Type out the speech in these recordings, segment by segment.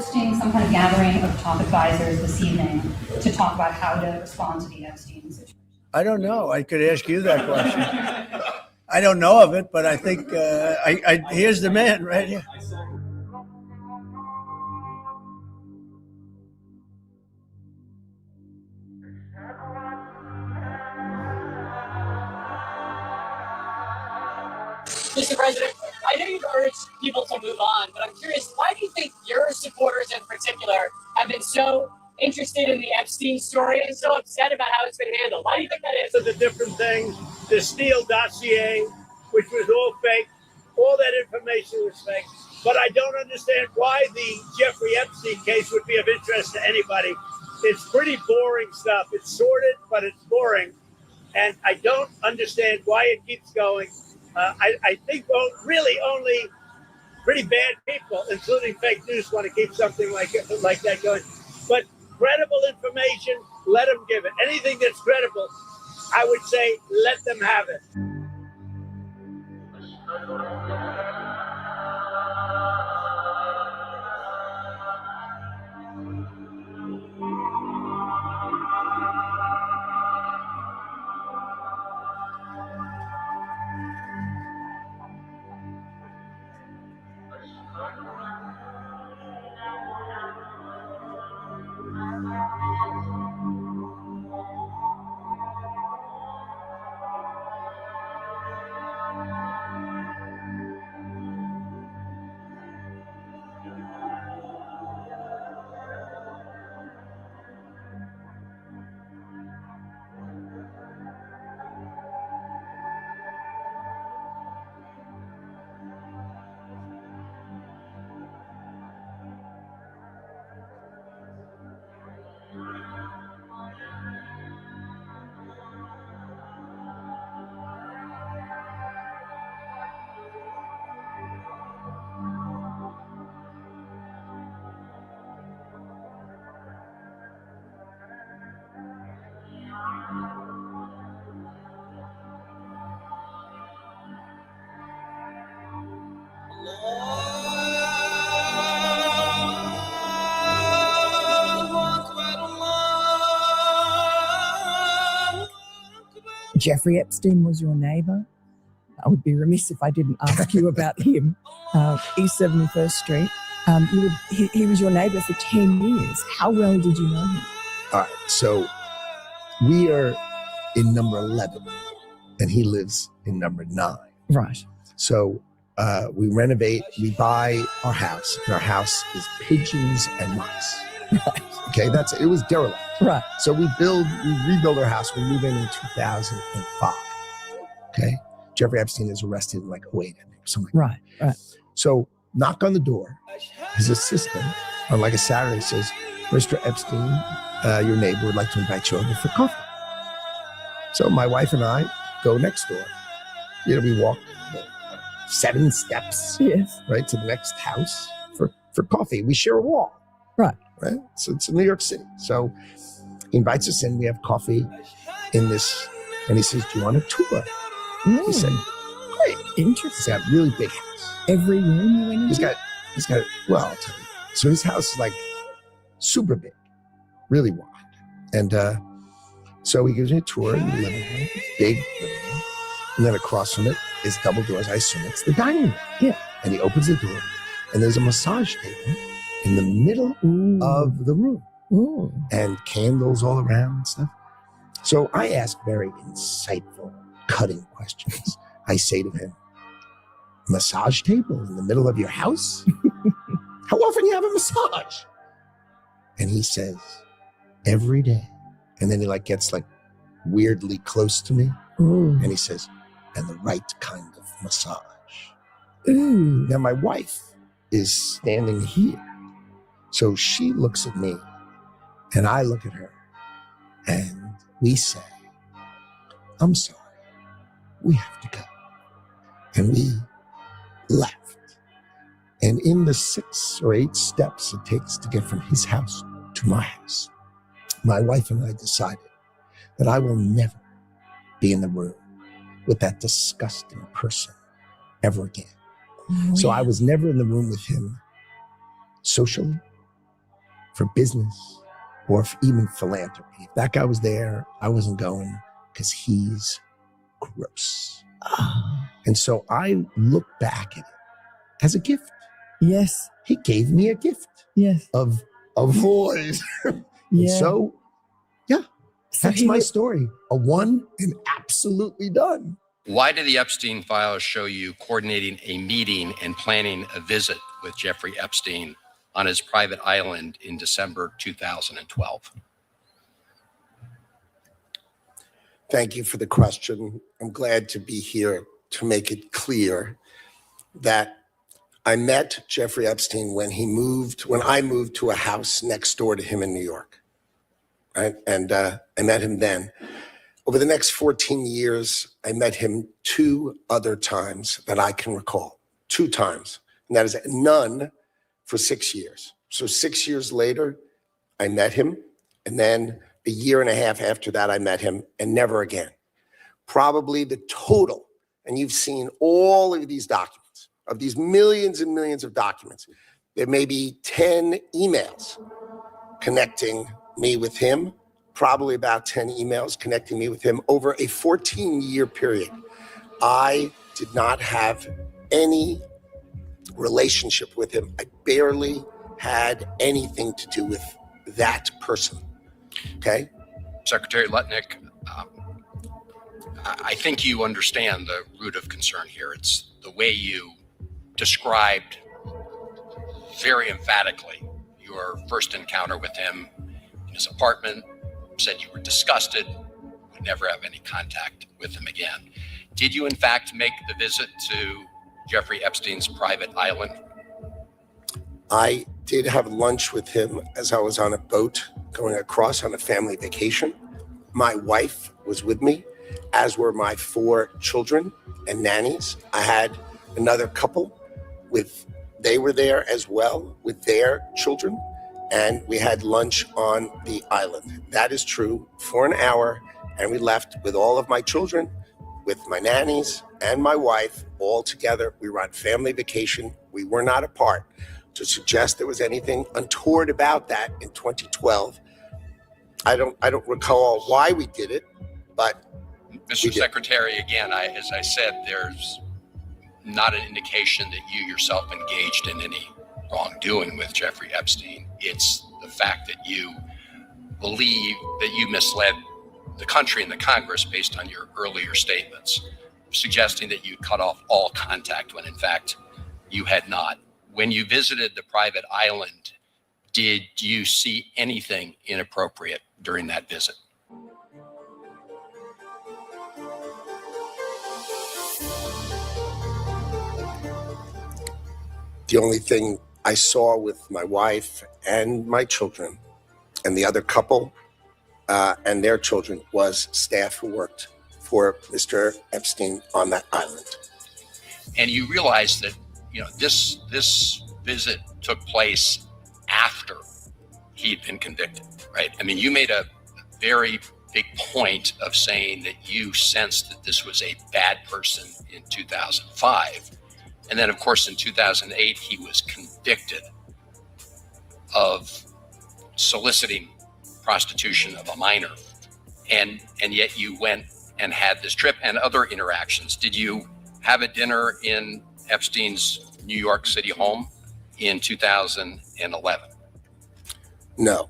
hosting some kind of gathering of top advisors this evening to talk about how to respond to the Epstein situation? I don't know. I could ask you that question. I don't know of it, but I think here's the man right here. Mr. President, I know you've urged people to move on, but I'm curious, why do you think your supporters in particular have been so interested in the Epstein story and so upset about how it's been handled? Why do you think that is? So the different things, the Steele dossier, which was all fake, all that information was fake. But I don't understand why the Jeffrey Epstein case would be of interest to anybody. It's pretty boring stuff. It's sordid, but it's boring. And I don't understand why it keeps going. I think really only pretty bad people, including fake news, want to keep something like that going. But credible information, let them give it. Anything that's credible, I would say, let them have it. Jeffrey Epstein was your neighbour. I would be remiss if I didn't ask you about him. East 71st Street. He was your neighbour for 10 years. How well did you know him? All right, so we are in number 11, and he lives in number 9. Right. So we renovate, we buy our house, and our house is pigeons and mice. Right. Okay, it was derelict. Right. So we rebuild our house. We move in 2005. Okay. Jeffrey Epstein is arrested in like 08, I think, or something like that. Right. So knock on the door. His assistant on like a Saturday says, Mr. Epstein, your neighbor would like to invite you over for coffee. So my wife and I go next door. We walk 7 steps, yes, right, to the next house for coffee. We share a wall. Right. Right. So it's in New York City. So he invites us in. We have coffee in this, and he says, "Do you want a tour?" We say, "Great." Interesting. He's got a really big house. Every room you went into? He's got. Well, I'll tell you. So his house is like super big, really wide, and so he gives me a tour in the living room, big living room, and then across from it is double doors. I assume it's the dining room. Yeah. And he opens the door, and there's a massage table in the middle of the room. Ooh. And candles all around and stuff. So I ask very insightful, cutting questions. I say to him, massage table in the middle of your house? How often do you have a massage? And he says, every day. And then he gets weirdly close to me. Ooh. And he says, and the right kind of massage. Ooh. Now my wife is standing here. So she looks at me and I look at her and we say, I'm sorry, we have to go. And we left. And in the 6 or 8 steps it takes to get from his house to my house, my wife and I decided that I will never be in the room with that disgusting person ever again. Oh, so yeah. I was never in the room with him socially, for business or for even philanthropy. If that guy was there, I wasn't going because he's gross. And so I look back at it as a gift. Yes. He gave me a gift Yes. of a voice. And Yeah. so, yeah, So that's he my was- story. A one and absolutely done. Why do the Epstein files show you coordinating a meeting and planning a visit with Jeffrey Epstein on his private island in December 2012? Thank you for the question. I'm glad to be here to make it clear that I met Jeffrey Epstein when I moved to a house next door to him in New York, right? And I met him then. Over the next 14 years, I met him 2 other times that I can recall, 2 times. And that is none for 6 years. So 6 years later, I met him. And then a year and a half after that, I met him and never again. Probably the total, and you've seen all of these documents, of these millions and millions of documents, there may be 10 emails connecting me with him, probably about 10 emails connecting me with him over a 14-year period. I did not have any relationship with him. I barely had anything to do with that person, okay? Secretary Lutnick, I think you understand the root of concern here. It's the way you described very emphatically your first encounter with him in his apartment, said you were disgusted, would never have any contact with him again. Did you in fact make the visit to Jeffrey Epstein's private island? I did have lunch with him as I was on a boat going across on a family vacation. My wife was with me, as were my 4 children and nannies. I had another couple they were there as well with their children, and we had lunch on the island. That is true, for an hour, and we left with all of my children, with my nannies and my wife, all together. We were on family vacation. We were not apart. To suggest there was anything untoward about that in 2012, I don't recall why we did it, but Mr. Secretary, again, as I said, there's not an indication that you yourself engaged in any wrongdoing with Jeffrey Epstein. It's the fact that you believe that you misled the country and the Congress based on your earlier statements, suggesting that you cut off all contact when in fact you had not. When you visited the private island, did you see anything inappropriate during that visit? the only thing I saw with my wife and my children and the other couple and their children was staff who worked for Mr. Epstein on that island. And you realize that, this visit took place after he'd been convicted, right? I mean, you made a very big point of saying that you sensed that this was a bad person in 2005. And then, of course, in 2008, he was convicted of soliciting prostitution of a minor. And yet you went and had this trip and other interactions. Did you have a dinner in Epstein's New York City home in 2011? No.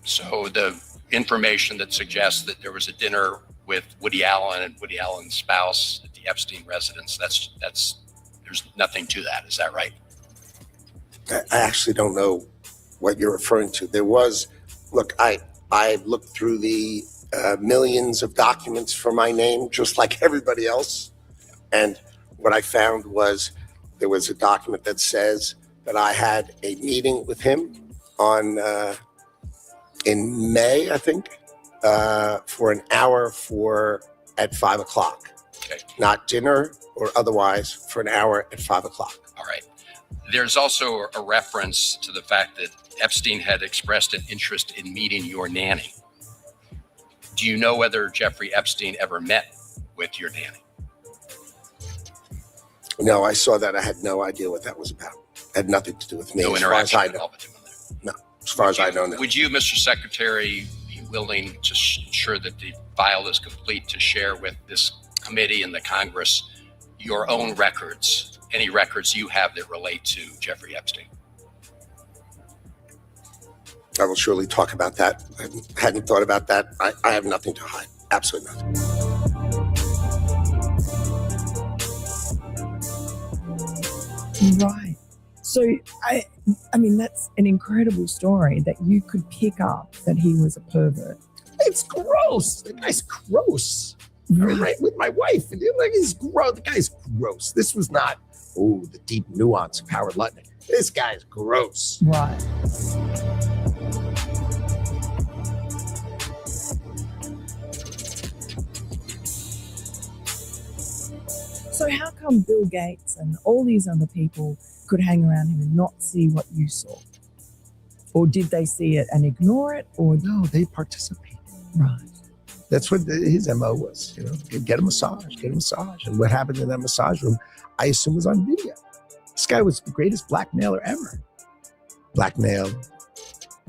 So the information that suggests that there was a dinner with Woody Allen and Woody Allen's spouse at the Epstein residence, that's there's nothing to that. Is that right? I actually don't know what you're referring to. There was, look, I looked through the millions of documents for my name, just like everybody else. And what I found was there was a document that says that I had a meeting with him on in May, I think, for an hour at 5 o'clock. Okay. Not dinner or otherwise, for an hour at 5 o'clock. All right. There's also a reference to the fact that Epstein had expressed an interest in meeting your nanny. Do you know whether Jeffrey Epstein ever met with your nanny? No, I saw that. I had no idea what that was about. It had nothing to do with me. No as far as interaction I at know. all with him on that? No. as far as I know now. Would you, Mr. Secretary, be willing to ensure that the file is complete to share with this committee and the Congress your own records, any records you have that relate to Jeffrey Epstein? I will surely talk about that. I hadn't thought about that. I have nothing to hide. Absolutely nothing. Right. So, I mean, that's an incredible story that you could pick up that he was a pervert. It's gross. The guy's gross. Right with my wife. And like, he's gross. The guy's gross. This was not, the deep nuance of Howard Lutnick. This guy's gross. Right. So how come Bill Gates and all these other people could hang around him and not see what you saw? Or did they see it and ignore it? Or No, they participated. right. That's what his MO was, get a massage. And what happened in that massage room, I assume was on video. This guy was the greatest blackmailer ever. Blackmailed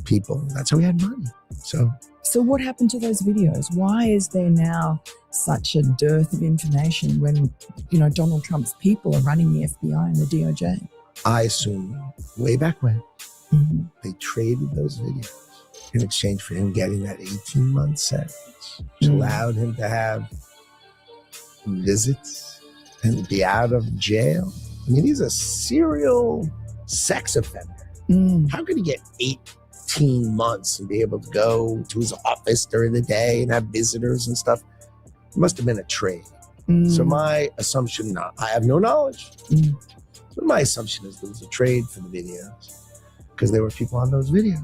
people. That's how he had money. So what happened to those videos? Why is there now such a dearth of information when, Donald Trump's people are running the FBI and the DOJ? I assume way back when, they traded those videos in exchange for him getting that 18-month sentence, which allowed him to have visits and be out of jail. I mean, he's a serial sex offender. How could he get 18 months and be able to go to his office during the day and have visitors and stuff? It must have been a trade. So my assumption, I have no knowledge, but my assumption is there was a trade for the videos because there were people on those videos.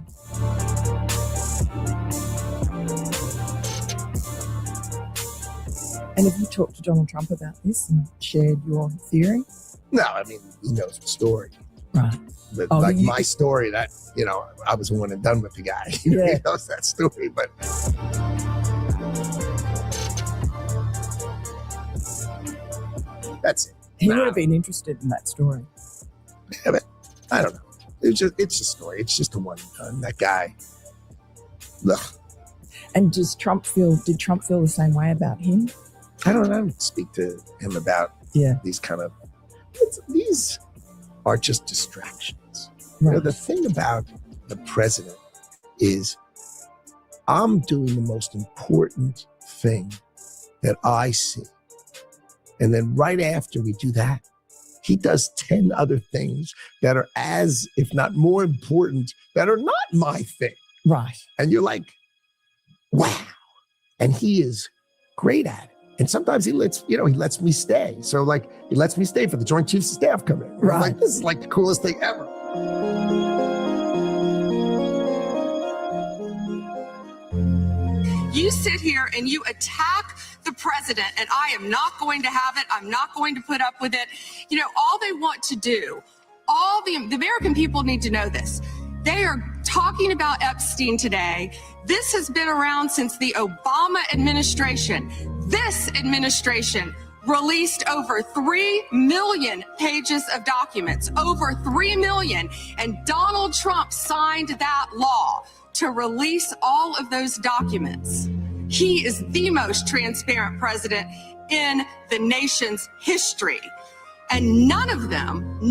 And have you talked to Donald Trump about this and shared your theory? No, I mean, he knows the story. Right. But Oh, my story, that, I was one and done with the guy. He knows that story, but... That's it. He would have been interested in that story. Yeah, but I don't know. It's a story. It's just a one and done. That guy. Ugh. And did Trump feel the same way about him? I don't speak to him about these kind of... These are just distractions. Right. The thing about the president is I'm doing the most important thing that I see. And then right after we do that, he does 10 other things that are as, if not more important, that are not my thing. Right. And you're like, wow. And he is great at it. And sometimes he lets me stay. So he lets me stay for the Joint Chiefs of Staff coming. Right. I'm like, this is like the coolest thing ever. You sit here and you attack the president, and I am not going to have it. I'm not going to put up with it. All they want to do, all the American people need to know this. They are talking about Epstein today. This has been around since the Obama administration. This administration released over 3 million pages of documents, over 3 million. And Donald Trump signed that law to release all of those documents. He is the most transparent president in the nation's history. And none of them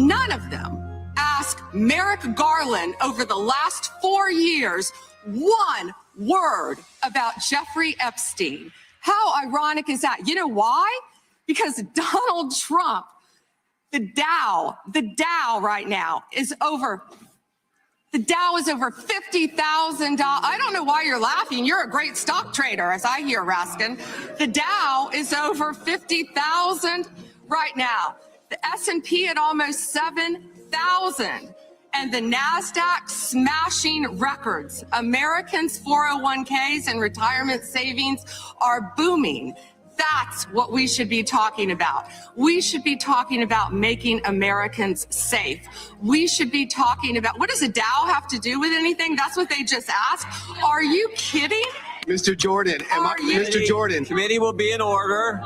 asked Merrick Garland over the last 4 years one word about Jeffrey Epstein. How ironic is that? You know why? Because Donald Trump, the Dow right now is over. The Dow is over $50,000. I don't know why you're laughing. You're a great stock trader, as I hear, Raskin. The Dow is over 50,000 right now. The S&P at almost 7,000. And the NASDAQ smashing records. Americans' 401ks and retirement savings are booming. That's what we should be talking about. We should be talking about making Americans safe. We should be talking about, what does a Dow have to do with anything? That's what they just asked. Are you kidding? Mr. Jordan, Mr. Jordan. Committee will be in order.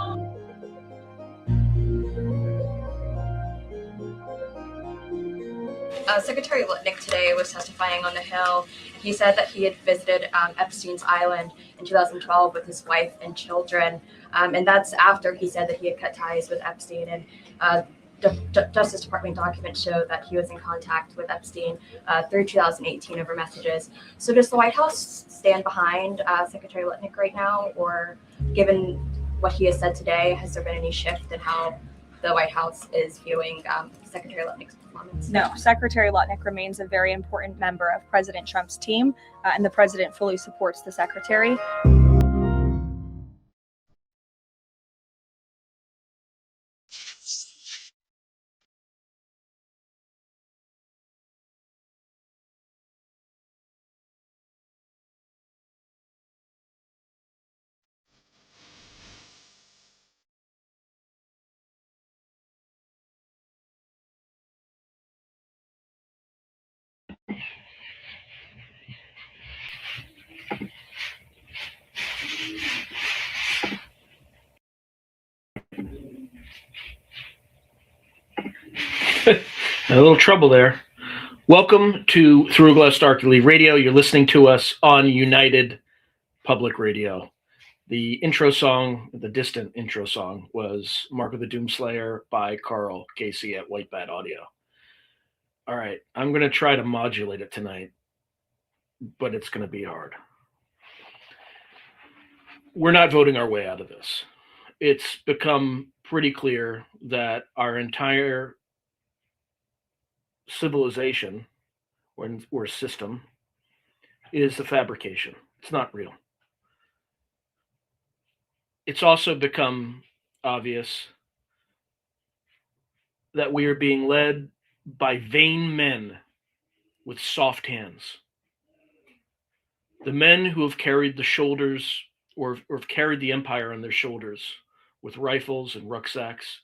Secretary Lutnick today was testifying on the Hill. He said that he had visited Epstein's Island in 2012 with his wife and children, and that's after he said that he had cut ties with Epstein. And Justice Department documents show that he was in contact with Epstein through 2018 over messages. So does the White House stand behind Secretary Lutnick right now, or given what he has said today, has there been any shift in how the White House is viewing Secretary Lutnick's performance? No, Secretary Lutnick remains a very important member of President Trump's team, and the president fully supports the secretary. A little trouble there. Welcome to Through a Glass Darkly Radio. You're listening to us on United Public Radio. The intro song, the distant intro song, was Mark of the Doomslayer by Karl Casey at White Bat Audio. All right, I'm going to try to modulate it tonight, but it's going to be hard. We're not voting our way out of this. It's become pretty clear that our entire civilization or system is a fabrication. It's not real. It's also become obvious that we are being led by vain men with soft hands. The men who have carried the shoulders or have carried the empire on their shoulders with rifles and rucksacks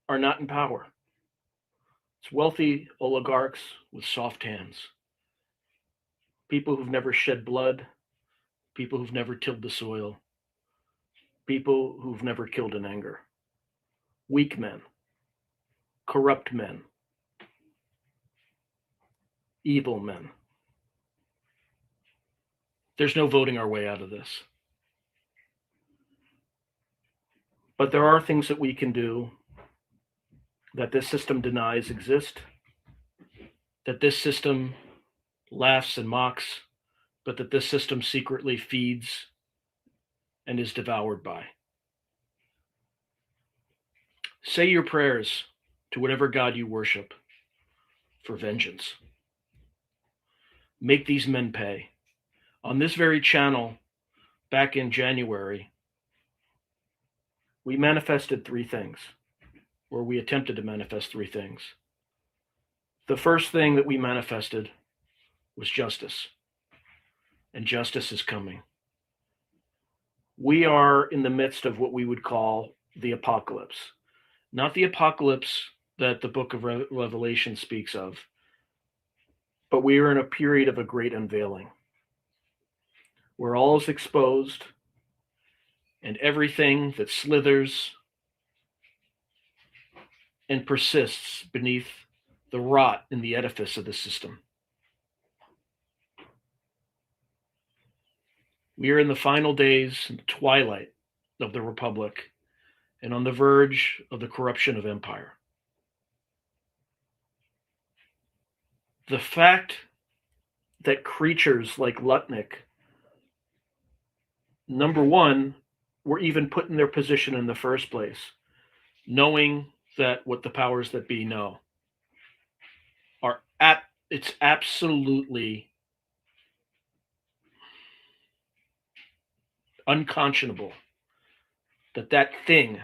are not in power. It's wealthy oligarchs with soft hands. People who've never shed blood, people who've never tilled the soil, people who've never killed in anger. Weak men, corrupt men, evil men. There's no voting our way out of this. But there are things that we can do that this system denies exist, that this system laughs and mocks, but that this system secretly feeds and is devoured by. Say your prayers to whatever God you worship for vengeance. Make these men pay. On this very channel, back in January, we manifested three things, or we attempted to manifest three things. The first thing that we manifested was justice, and justice is coming. We are in the midst of what we would call the apocalypse. Not the apocalypse that the book of Revelation speaks of, but we are in a period of a great unveiling, where all is exposed and everything that slithers and persists beneath the rot in the edifice of the system. We are in the final days and twilight of the Republic and on the verge of the corruption of empire. The fact that creatures like Lutnick, number one, were even put in their position in the first place, knowing that what the powers that be know, it's absolutely unconscionable that thing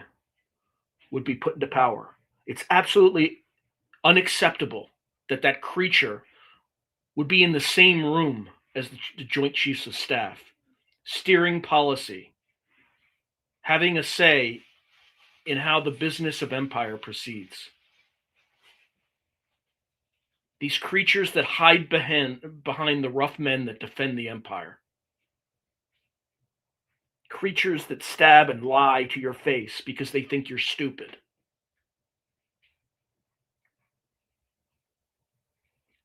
would be put into power. It's absolutely unacceptable that creature would be in the same room as the Joint Chiefs of Staff, steering policy, having a say in how the business of empire proceeds. These creatures that hide behind the rough men that defend the empire. Creatures that stab and lie to your face because they think you're stupid.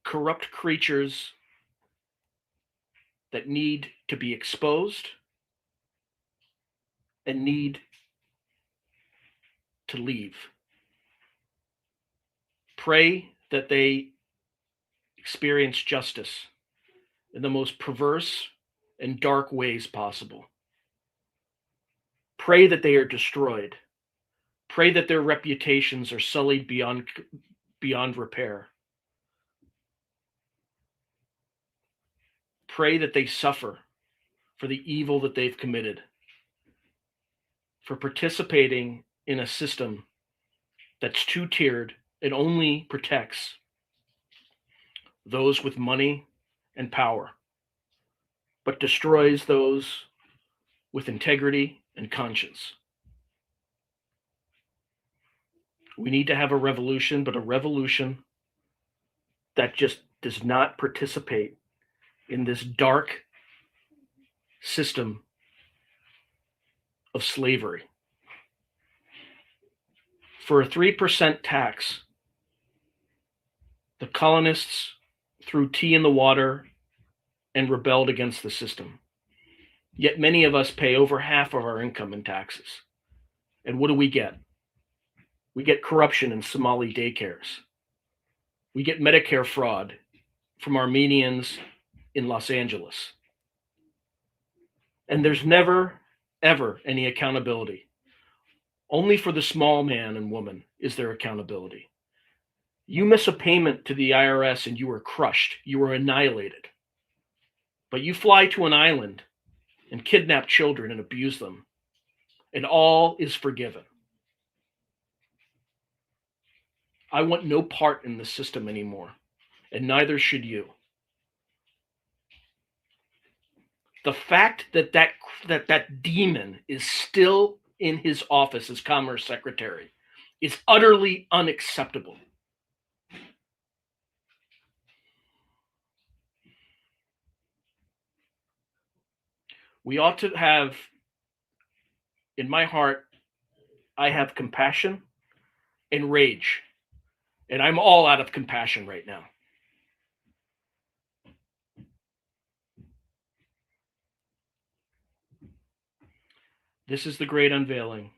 corrupt creatures that need to be exposed and need to leave. Pray that they experience justice in the most perverse and dark ways possible. Pray that they are destroyed. Pray that their reputations are sullied beyond repair. Pray that they suffer for the evil that they've committed, for participating in a system that's two-tiered and only protects those with money and power, but destroys those with integrity and conscience. We need to have a revolution, but a revolution that just does not participate in this dark system of slavery. For a 3% tax, the colonists threw tea in the water and rebelled against the system. Yet many of us pay over half of our income in taxes. And what do we get? We get corruption in Somali daycares. We get Medicare fraud from Armenians in Los Angeles. And there's never, ever any accountability. Only for the small man and woman is there accountability. You miss a payment to the IRS and you are crushed. You are annihilated. But you fly to an island and kidnap children and abuse them, and all is forgiven. I want no part in the system anymore, and neither should you. The fact that that demon is still in his office as Commerce Secretary is utterly unacceptable. We ought to have, in my heart, I have compassion and rage. And I'm all out of compassion right now. This is the great unveiling.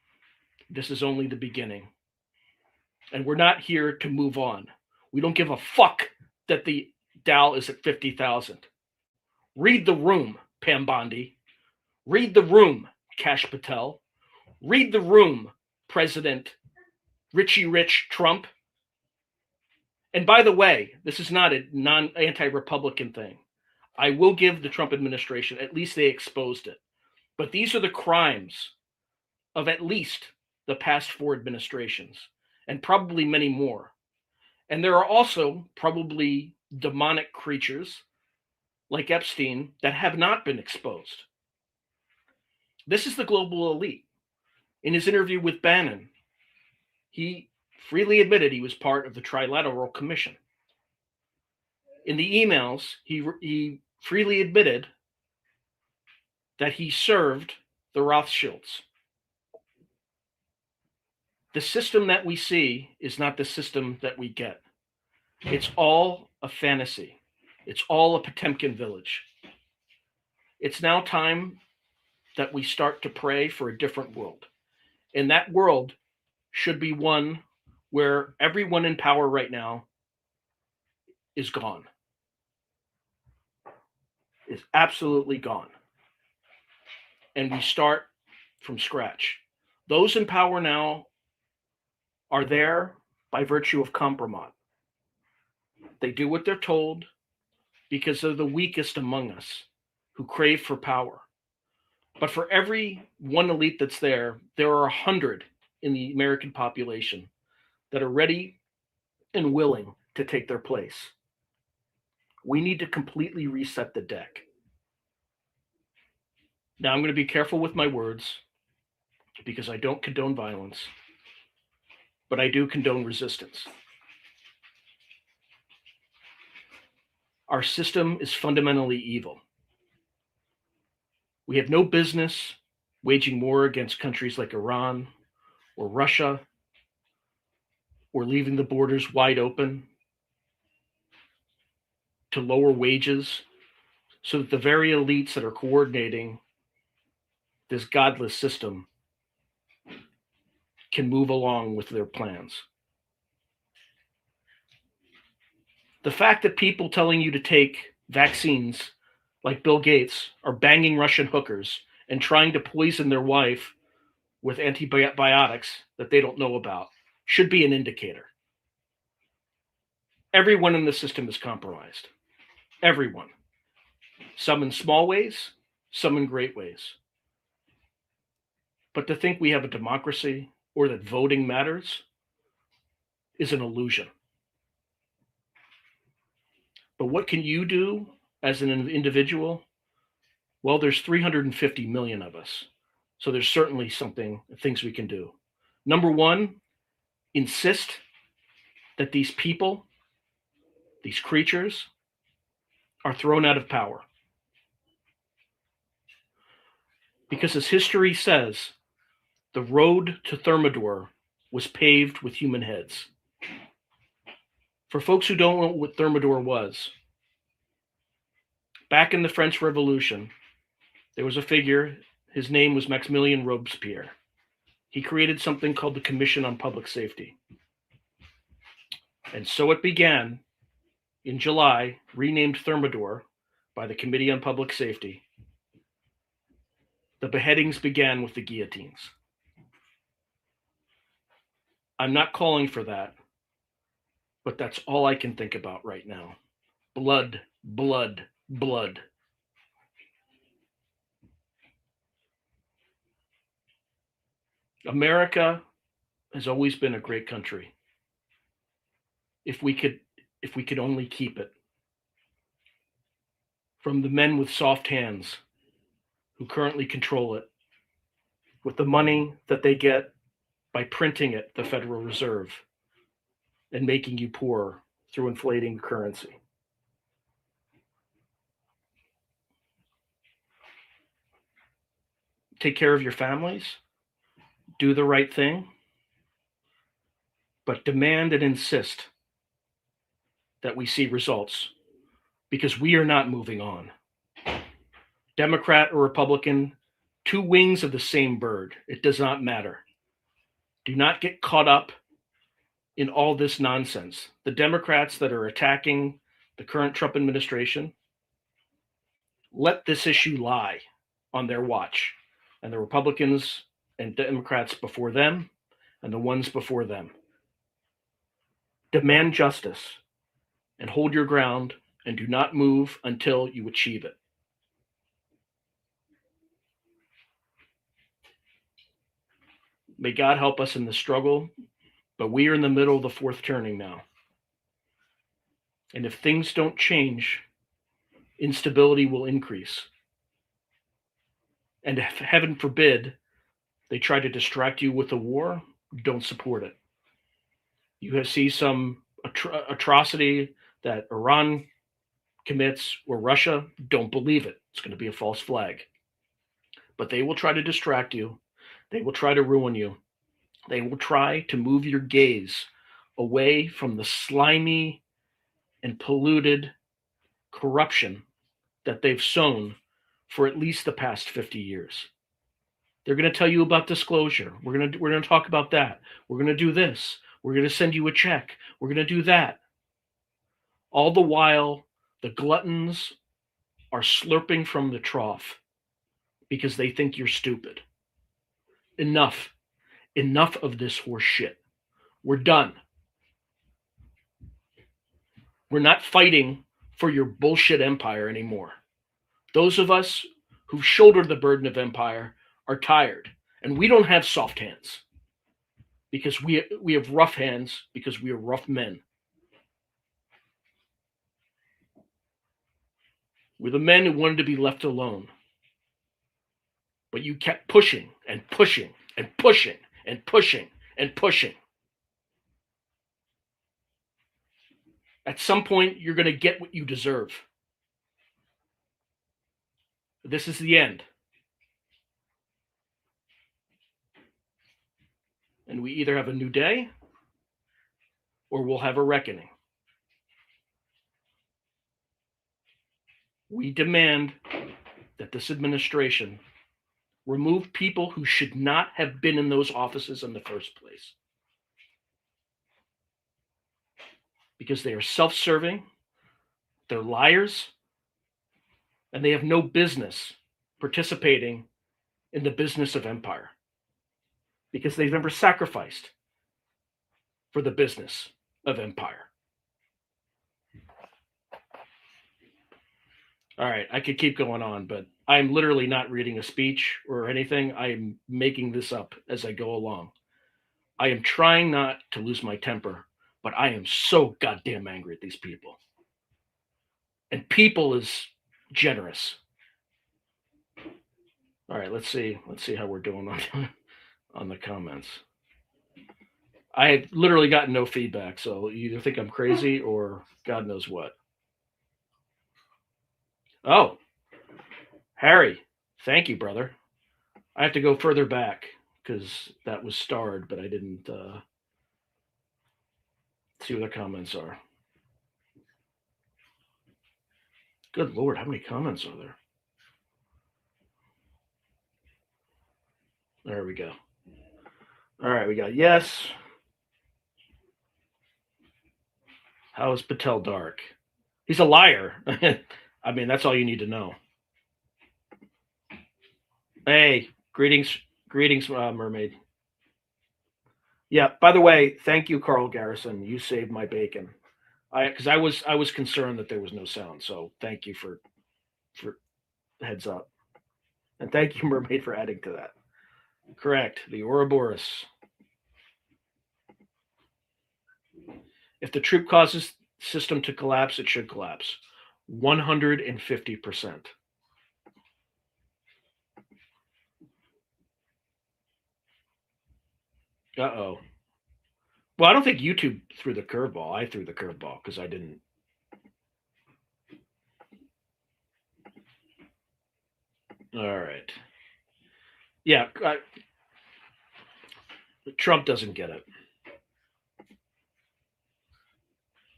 This is only the beginning. And we're not here to move on. We don't give a fuck that the Dow is at 50,000. Read the room, Pam Bondi. Read the room, Kash Patel. Read the room, President Richie Rich Trump. And by the way, this is not a anti-Republican thing. I will give the Trump administration, at least they exposed it. But these are the crimes of at least the past 4 administrations, and probably many more. And there are also probably demonic creatures like Epstein that have not been exposed. This is the global elite. In his interview with Bannon, he freely admitted he was part of the Trilateral Commission. In the emails, he freely admitted that he served the Rothschilds. The system that we see is not the system that we get. It's all a fantasy. It's all a Potemkin village. It's now time that we start to pray for a different world. And that world should be one where everyone in power right now is gone. Is absolutely gone. And we start from scratch. Those in power now are there by virtue of compromise. They do what they're told because they're the weakest among us who crave for power. But for every one elite that's there are 100 in the American population that are ready and willing to take their place. We need to completely reset the deck. Now, I'm going to be careful with my words because I don't condone violence, but I do condone resistance. Our system is fundamentally evil. We have no business waging war against countries like Iran or Russia or leaving the borders wide open. to lower wages so that the very elites that are coordinating this godless system can move along with their plans. The fact that people telling you to take vaccines, like Bill Gates, are banging Russian hookers and trying to poison their wife with antibiotics that they don't know about should be an indicator. Everyone in the system is compromised. Everyone. Some in small ways, some in great ways. But to think we have a democracy or that voting matters is an illusion. But what can you do as an individual? Well, there's 350 million of us. So there's certainly things we can do. Number one, insist that these people, these creatures, are thrown out of power. Because as history says, the road to Thermidor was paved with human heads. For folks who don't know what Thermidor was, back in the French Revolution, there was a figure, his name was Maximilien Robespierre. He created something called the Commission on Public Safety. And so it began in July, renamed Thermidor by the Committee on Public Safety. The beheadings began with the guillotines. I'm not calling for that, but that's all I can think about right now. Blood, blood, blood. America has always been a great country. If we could only keep it. From the men with soft hands who currently control it, with the money that they get by printing it, the Federal Reserve, and making you poor through inflating currency. Take care of your families, do the right thing, but demand and insist that we see results, because we are not moving on. Democrat or Republican, two wings of the same bird. It does not matter. Do not get caught up in all this nonsense. The Democrats that are attacking the current Trump administration, let this issue lie on their watch. And the Republicans and Democrats before them, and the ones before them. Demand justice and hold your ground and do not move until you achieve it. May God help us in the struggle, but we are in the middle of the fourth turning now. And if things don't change, instability will increase. And if, heaven forbid, they try to distract you with a war, don't support it. You see some atrocity that Iran commits or Russia, don't believe it. It's going to be a false flag. But they will try to distract you. They will try to ruin you. They will try to move your gaze away from the slimy and polluted corruption that they've sown for at least the past 50 years. They're going to tell you about disclosure. We're going to talk about that. We're going to do this. We're going to send you a check. We're going to do that. All the while, the gluttons are slurping from the trough because they think you're stupid. Enough. Enough of this horse shit. We're done. We're not fighting for your bullshit empire anymore. Those of us who've shouldered the burden of empire are tired, and we don't have soft hands because we have rough hands because we are rough men. We're the men who wanted to be left alone, but you kept pushing and pushing and pushing and pushing and pushing. At some point, you're going to get what you deserve. This is the end. And we either have a new day or we'll have a reckoning. We demand that this administration remove people who should not have been in those offices in the first place. Because they are self-serving, they're liars, and they have no business participating in the business of empire. Because they've never sacrificed for the business of empire. All right, I could keep going on, but I'm literally not reading a speech or anything. I'm making this up as I go along. I am trying not to lose my temper, but I am so goddamn angry at these people. And people is generous. All right, let's see how we're doing on the comments. I have literally gotten no feedback, so you either think I'm crazy or God knows what. Oh, Harry, thank you, brother. I have to go further back because that was starred, but I didn't see what the comments are. Good Lord, how many comments are there? There we go. All right, we got yes. How is Patel dark? He's a liar. I mean, that's all you need to know. Hey, greetings, mermaid. Yeah, by the way, thank you, Karl Garrison. You saved my bacon. Because I was concerned that there was no sound. So thank you for heads up. And thank you, mermaid, for adding to that. Correct, the Ouroboros. If the troop causes the system to collapse, it should collapse. 150%. Uh-oh. Well, I don't think YouTube threw the curveball. I threw the curveball because I didn't. All right. Yeah, Trump doesn't get it.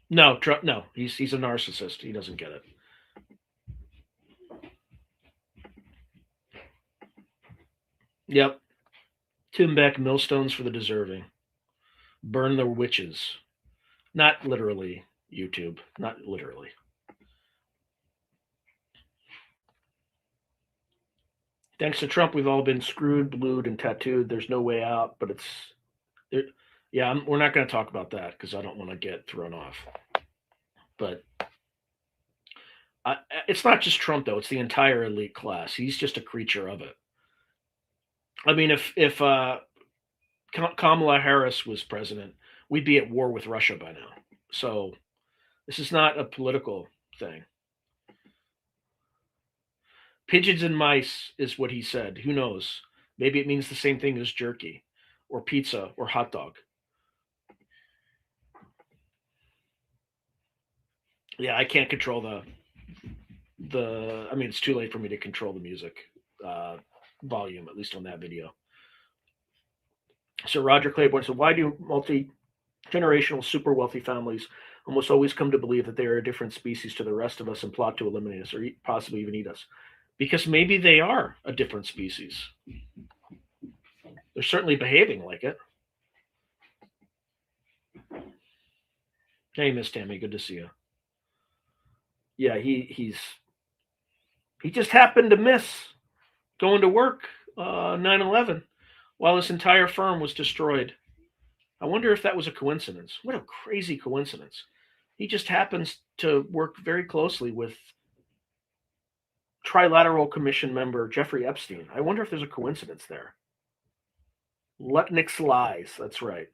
No, Trump. No, he's a narcissist. He doesn't get it. Yep. Tim Beck, millstones for the deserving. Burn the witches. Not literally, YouTube. Not literally. Thanks to Trump, we've all been screwed, blued, and tattooed. There's no way out, but we're not going to talk about that because I don't want to get thrown off. But it's not just Trump, though. It's the entire elite class. He's just a creature of it. I mean, if Kamala Harris was president, we'd be at war with Russia by now. So this is not a political thing. Pigeons and mice is what he said. Who knows? Maybe it means the same thing as jerky or pizza or hot dog. Yeah, I can't control I mean, it's too late for me to control the music volume, at least on that video. So Roger Claiborne said, why do multi-generational super wealthy families almost always come to believe that they are a different species to the rest of us and plot to eliminate us or possibly even eat us? Because maybe they are a different species. They're certainly behaving like it. Hey, Miss Tammy, good to see you. Yeah, he just happened to miss going to work 9/11 while his entire firm was destroyed. I wonder if that was a coincidence. What a crazy coincidence. He just happens to work very closely with Trilateral Commission member Jeffrey Epstein. I wonder if there's a coincidence there. Lutnick's lies. That's right.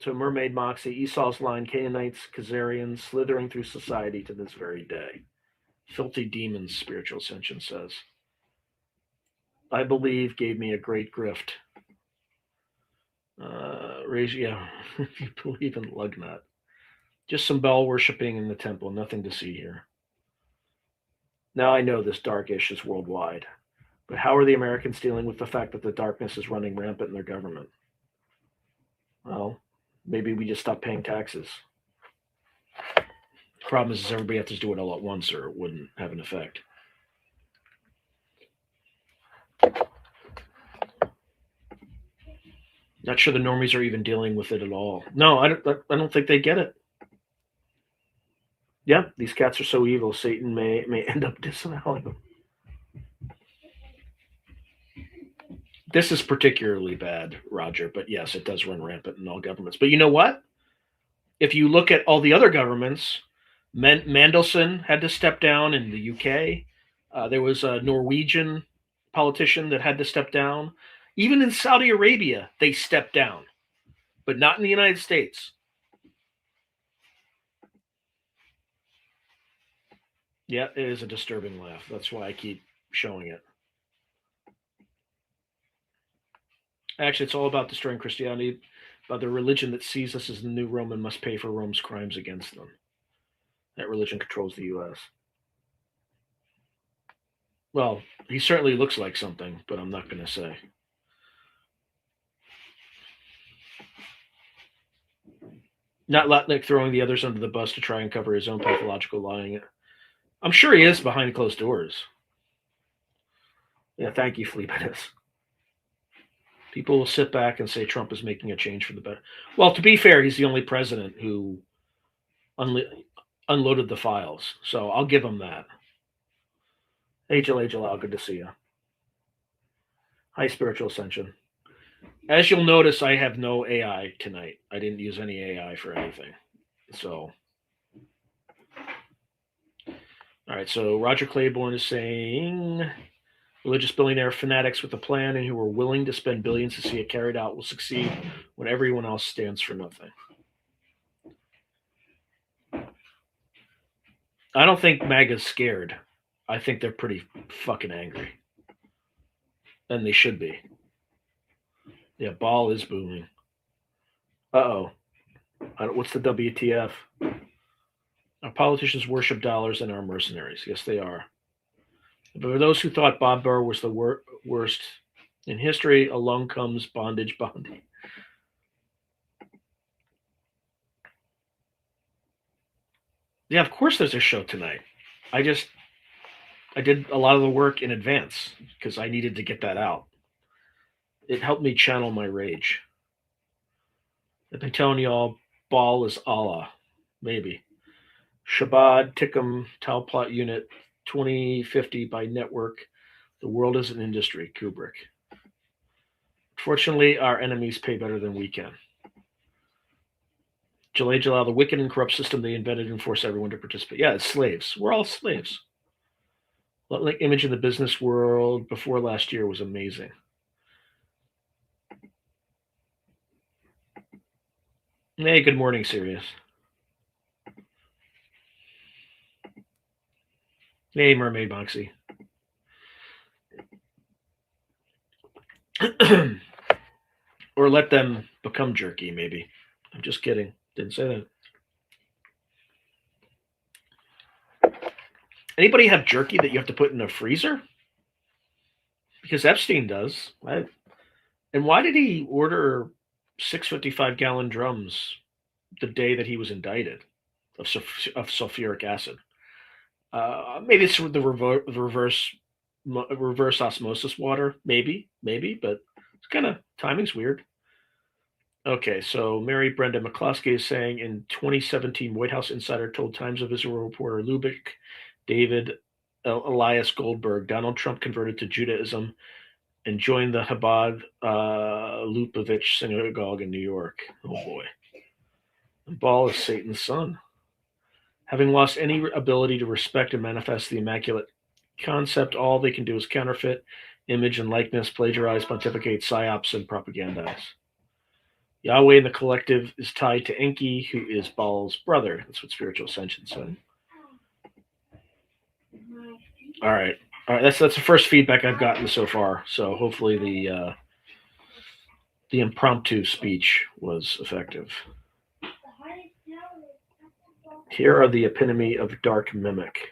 So Mermaid Moxie, Esau's line, Canaanites, Khazarians, slithering through society to this very day. Filthy demons, Spiritual Ascension says. I believe gave me a great grift. If you believe in Lugnut. Just some bell worshipping in the temple, nothing to see here. Now I know this darkish is worldwide, but how are the Americans dealing with the fact that the darkness is running rampant in their government? Well, maybe we just stop paying taxes. The problem is everybody has to do it all at once or it wouldn't have an effect. Not sure the normies are even dealing with it at all. No, I don't think they get it. Yeah, these cats are so evil, Satan may end up disavowing them. This is particularly bad, Roger, but yes, it does run rampant in all governments. But you know what? If you look at all the other governments, Mandelson had to step down in the UK. There was a Norwegian politician that had to step down. Even in Saudi Arabia, they stepped down, but not in the United States. Yeah, it is a disturbing laugh. That's why I keep showing it. Actually, it's all about destroying Christianity, about the religion that sees us as the new Rome and must pay for Rome's crimes against them. That religion controls the U.S. Well, he certainly looks like something, but I'm not going to say. Not like throwing the others under the bus to try and cover his own pathological lying. I'm sure he is behind closed doors. Yeah, thank you, Fleabittus. People will sit back and say Trump is making a change for the better. Well, to be fair, he's the only president who unloaded the files, so I'll give him that. Hey, Jalal, good to see you. Hi, Spiritual Ascension. As you'll notice, I have no AI tonight. I didn't use any AI for anything. So, all right, so Roger Claiborne is saying religious billionaire fanatics with a plan and who are willing to spend billions to see it carried out will succeed when everyone else stands for nothing. I don't think MAGA's scared. I think they're pretty fucking angry. And they should be. Yeah, ball is booming. Uh-oh. What's the WTF? Our politicians worship dollars and are mercenaries. Yes, they are. But for those who thought Bob Burr was the worst in history, along comes Bondage Bondi. Yeah, of course there's a show tonight. I did a lot of the work in advance because I needed to get that out. It helped me channel my rage. I've been telling you all, ball is Allah. Maybe. Shabbat, Tikkum, Talplot Unit, 2050 by network. The world is an industry, Kubrick. Fortunately, our enemies pay better than we can. Jalal, the wicked and corrupt system they invented and force everyone to participate. Yeah, it's slaves. We're all slaves. Like image in the business world before last year was amazing. Hey, good morning, Sirius. Hey, Mermaid Moxie. Or let them become jerky, maybe. I'm just kidding. Didn't say that. Anybody have jerky that you have to put in a freezer? Because Epstein does. And why did he order 655-gallon drums the day that he was indicted of sulfuric acid? Maybe it's the reverse osmosis water. Maybe, but it's kind of timing's weird. Okay, so Mary Brenda McCloskey is saying in 2017, White House insider told Times of Israel reporter Lubitsch David Elias Goldberg, Donald Trump converted to Judaism and joined the Chabad Lubavitch Synagogue in New York. Oh boy. The ball is Satan's son. Having lost any ability to respect and manifest the immaculate concept, all they can do is counterfeit, image and likeness, plagiarize, pontificate, psyops, and propagandize. Yahweh in the collective is tied to Enki, who is Baal's brother. That's what Spiritual Ascension said. All right. That's the first feedback I've gotten so far. So hopefully the impromptu speech was effective. Here are the epitome of dark mimic.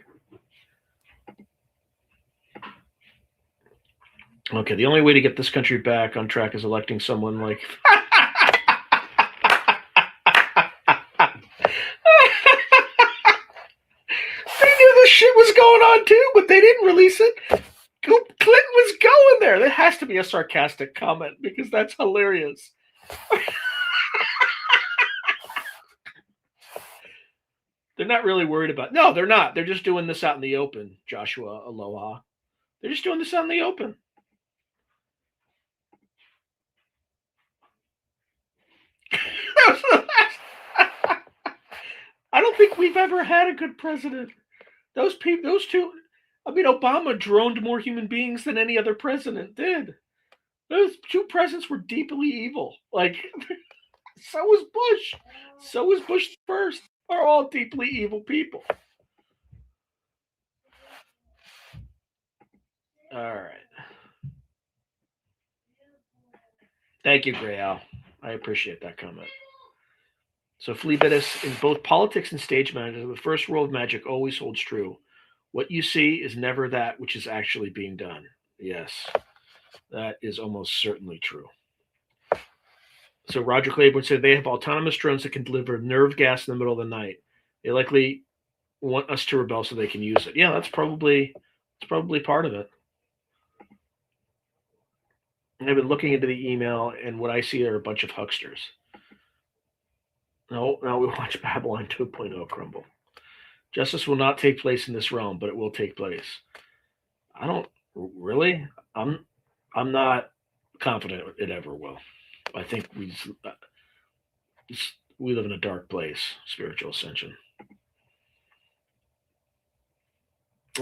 Okay, the only way to get this country back on track is electing someone like going on too, but they didn't release it. Clinton was going there. That has to be a sarcastic comment because that's hilarious. They're not really worried about. No, they're not. They're just doing this out in the open. Joshua Aloha. They're just doing this out in the open. I don't think we've ever had a good president. Those two. I mean, Obama droned more human beings than any other president did. Those two presidents were deeply evil. Like, so was Bush. So was Bush first. Are all deeply evil people. All right. Thank you, Gray Al. I appreciate that comment. So Fleabittis, in both politics and stage management, the first rule of magic always holds true. What you see is never that which is actually being done. Yes, that is almost certainly true. So Roger Claiborne said they have autonomous drones that can deliver nerve gas in the middle of the night. They likely want us to rebel so they can use it. Yeah, that's probably part of it. And I've been looking into the email, and what I see are a bunch of hucksters. No, now we watch Babylon 2.0 crumble. Justice will not take place in this realm, but it will take place. I don't really. I'm not confident it ever will. I think we live in a dark place. Spiritual ascension.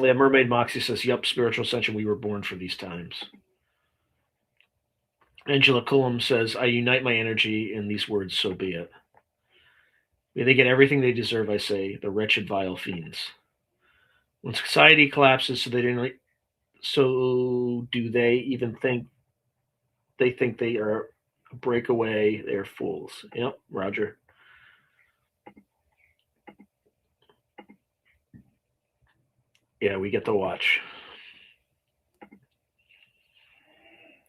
Yeah, Mermaid Moxie says, "Yup, spiritual ascension. We were born for these times." Angela Cullum says, "I unite my energy in these words. So be it. May they get everything they deserve, I say, the wretched, vile fiends. When society collapses, so do they even think they are a breakaway? They're fools." Yep, Roger. Yeah, we get to watch.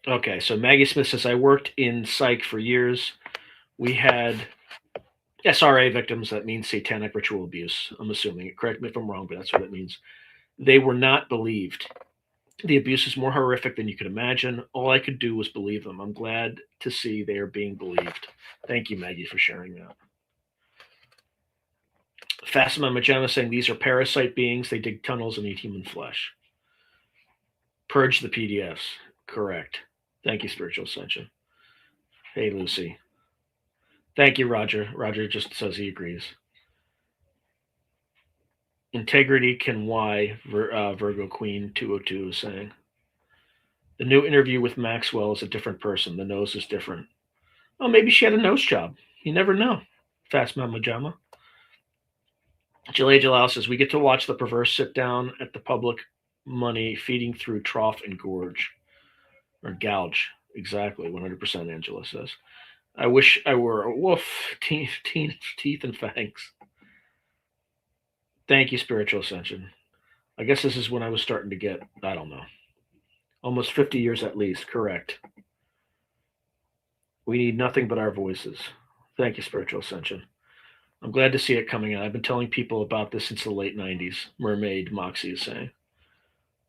Okay, so Maggie Smith says, "I worked in psych for years. We had SRA victims. That means satanic ritual abuse. I'm assuming. Correct me if I'm wrong, but that's what it means. They were not believed. The abuse is more horrific than you could imagine. All I could do was believe them. I'm glad to see they are being believed." Thank you, Maggie, for sharing that. Fatima Majama saying, "These are parasite beings. They dig tunnels and eat human flesh." Purge the PDFs. Correct. Thank you, Spiritual Ascension. Hey, Lucy. Thank you, Roger. Roger just says he agrees. Integrity can why, Virgo Queen 202 is saying. The new interview with Maxwell is a different person. The nose is different. Oh, maybe she had a nose job. You never know. Fast Mama Jama. Jalal Jalal says, "We get to watch the perverse sit down at the public money feeding through trough and gorge." Or gouge. Exactly. 100%, Angela says. "I wish I were a wolf. Teeth and fangs." Thank you, Spiritual Ascension. I guess this is when I was starting to get, I don't know, almost 50 years at least. Correct. We need nothing but our voices. Thank you, Spiritual Ascension. I'm glad to see it coming out. I've been telling people about this since the late 90s. Mermaid Moxie is saying.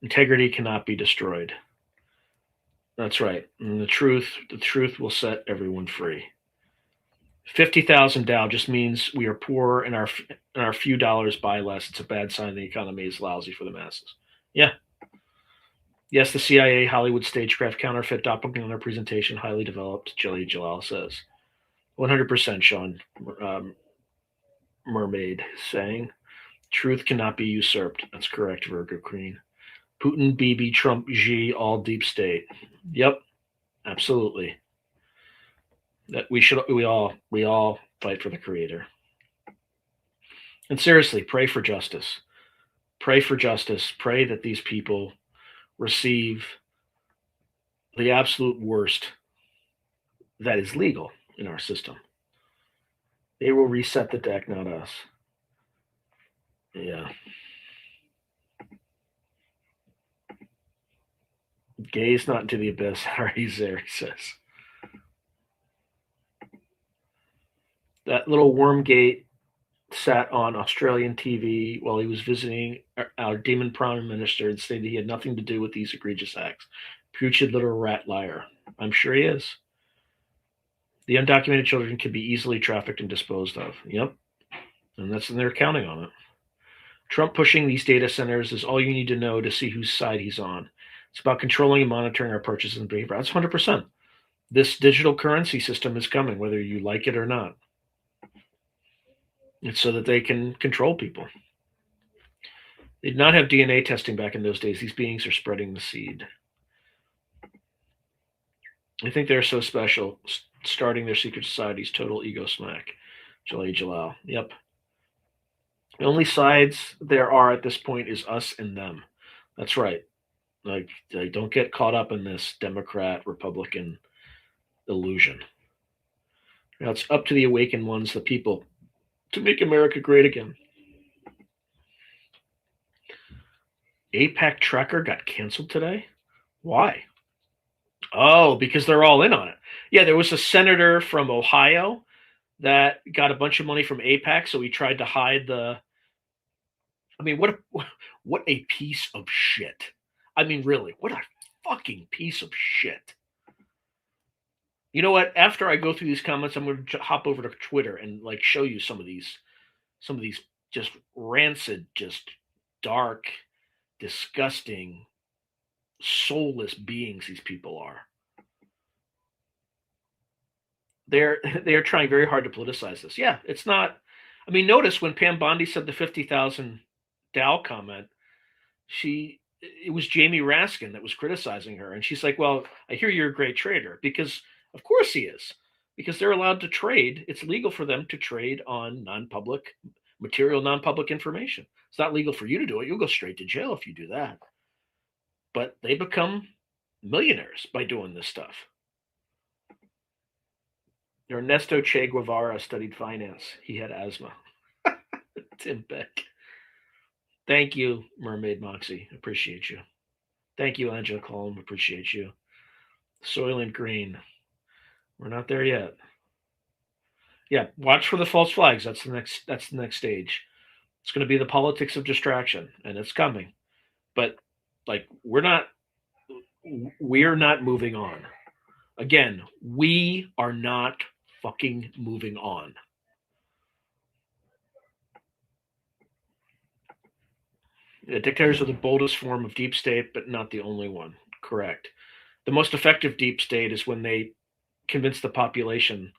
Integrity cannot be destroyed. That's right. And the truth will set everyone free. 50,000 Dow just means we are poor and our few dollars buy less. It's a bad sign the economy is lousy for the masses. Yeah. Yes, the CIA Hollywood stagecraft counterfeit doppelganger presentation highly developed, Jilly Jalal says. 100%, Sean. Mermaid saying. Truth cannot be usurped. That's correct, Virgo Queen. Putin, Bibi, Trump, Xi, all deep state. Yep, absolutely. That we all fight for the Creator. And seriously, pray for justice. Pray for justice. Pray that these people receive the absolute worst that is legal in our system. They will reset the deck, not us. Yeah. Gaze not into the abyss. He's there, he says. That little worm gate sat on Australian TV while he was visiting our demon prime minister and stated he had nothing to do with these egregious acts. Putrid little rat liar. I'm sure he is. The undocumented children can be easily trafficked and disposed of. Yep. And they're counting on it. Trump pushing these data centers is all you need to know to see whose side he's on. It's about controlling and monitoring our purchases and behavior. That's 100%. This digital currency system is coming, whether you like it or not. It's so that they can control people. They did not have DNA testing back in those days. These beings are spreading the seed. I think they're so special. Starting their secret societies, total ego smack. Jalal Jalal. Yep. The only sides there are at this point is us and them. That's right. Like, don't get caught up in this Democrat, Republican illusion. Now it's up to the awakened ones, the people, to make America great again. AIPAC tracker got canceled today? Why? Oh, because they're all in on it. Yeah, there was a senator from Ohio that got a bunch of money from AIPAC, so he tried to hide the... I mean, what a piece of shit. I mean, really, what a fucking piece of shit. You know what? After I go through these comments, I'm going to hop over to Twitter and like show you some of these just rancid, just dark, disgusting, soulless beings these people are. They're trying very hard to politicize this. Yeah, it's not. I mean, notice when Pam Bondi said the 50,000 Dow comment, it was Jamie Raskin that was criticizing her, and she's like, "Well, I hear you're a great trader," because of course he is, because they're allowed to trade. It's legal for them to trade on non-public material, non-public information. It's not legal for you to do it. You'll go straight to jail if you do that. But they become millionaires by doing this stuff. Ernesto Che Guevara studied finance. He had asthma. Tim Beck. Thank you, Mermaid Moxie. Appreciate you. Thank you, Angela Colm. Appreciate you. Soylent Green. We're not there yet. Yeah, watch for the false flags. That's the next stage. It's going to be the politics of distraction, and it's coming. But like we're not moving on. Again, we are not fucking moving on. The dictators are the boldest form of deep state, but not the only one. Correct. The most effective deep state is when they convince the population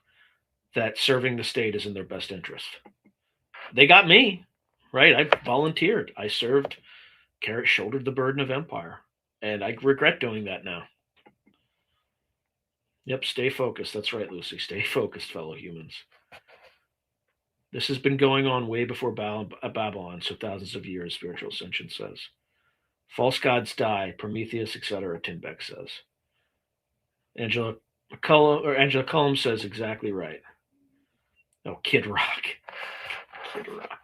that serving the state is in their best interest. They got me, right? I volunteered. I served, shouldered the burden of empire. And I regret doing that now. Yep, stay focused. That's right, Lucy. Stay focused, fellow humans. This has been going on way before Babylon, so thousands of years, Spiritual Ascension says. False gods die, Prometheus, etc., Tim Beck says. Angela Cullum says exactly right. Oh, Kid Rock. Kid Rock.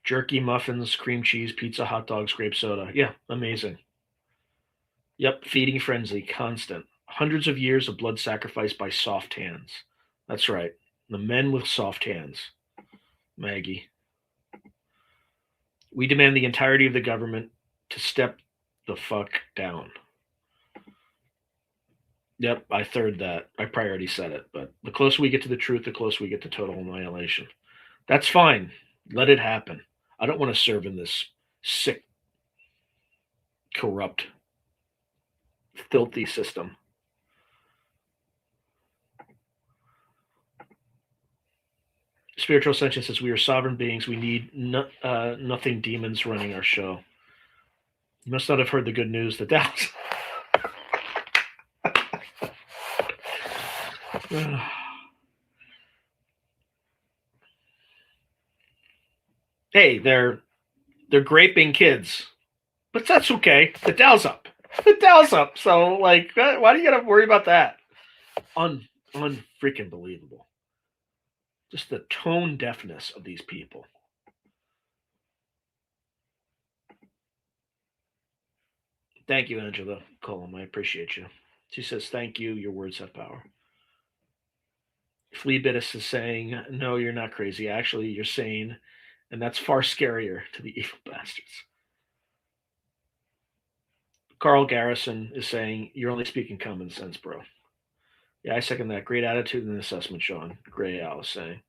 Jerky, muffins, cream cheese, pizza, hot dogs, grape soda. Yeah, amazing. Yep, feeding frenzy, constant. Hundreds of years of blood sacrifice by soft hands. That's right. The men with soft hands. Maggie. We demand the entirety of the government to step the fuck down. Yep, I third that. I probably already said it, but the closer we get to the truth, the closer we get to total annihilation. That's fine. Let it happen. I don't want to serve in this sick, corrupt, filthy system. Spiritual Ascension says we are sovereign beings. We need nothing demons running our show. You must not have heard the good news that that's... Hey, they're graping kids, but that's okay. The Dow's up. The Dow's up. So, like, why do you gotta worry about that? Unfreaking believable. Just the tone deafness of these people. Thank you, Angela Cullum. I appreciate you. She says, thank you. Your words have power. Fleabittis is saying, no, you're not crazy. Actually, you're sane. And that's far scarier to the evil bastards. Karl Garrison is saying, you're only speaking common sense, bro. Yeah, I second that. Great attitude and assessment, Sean. Gray Al is saying.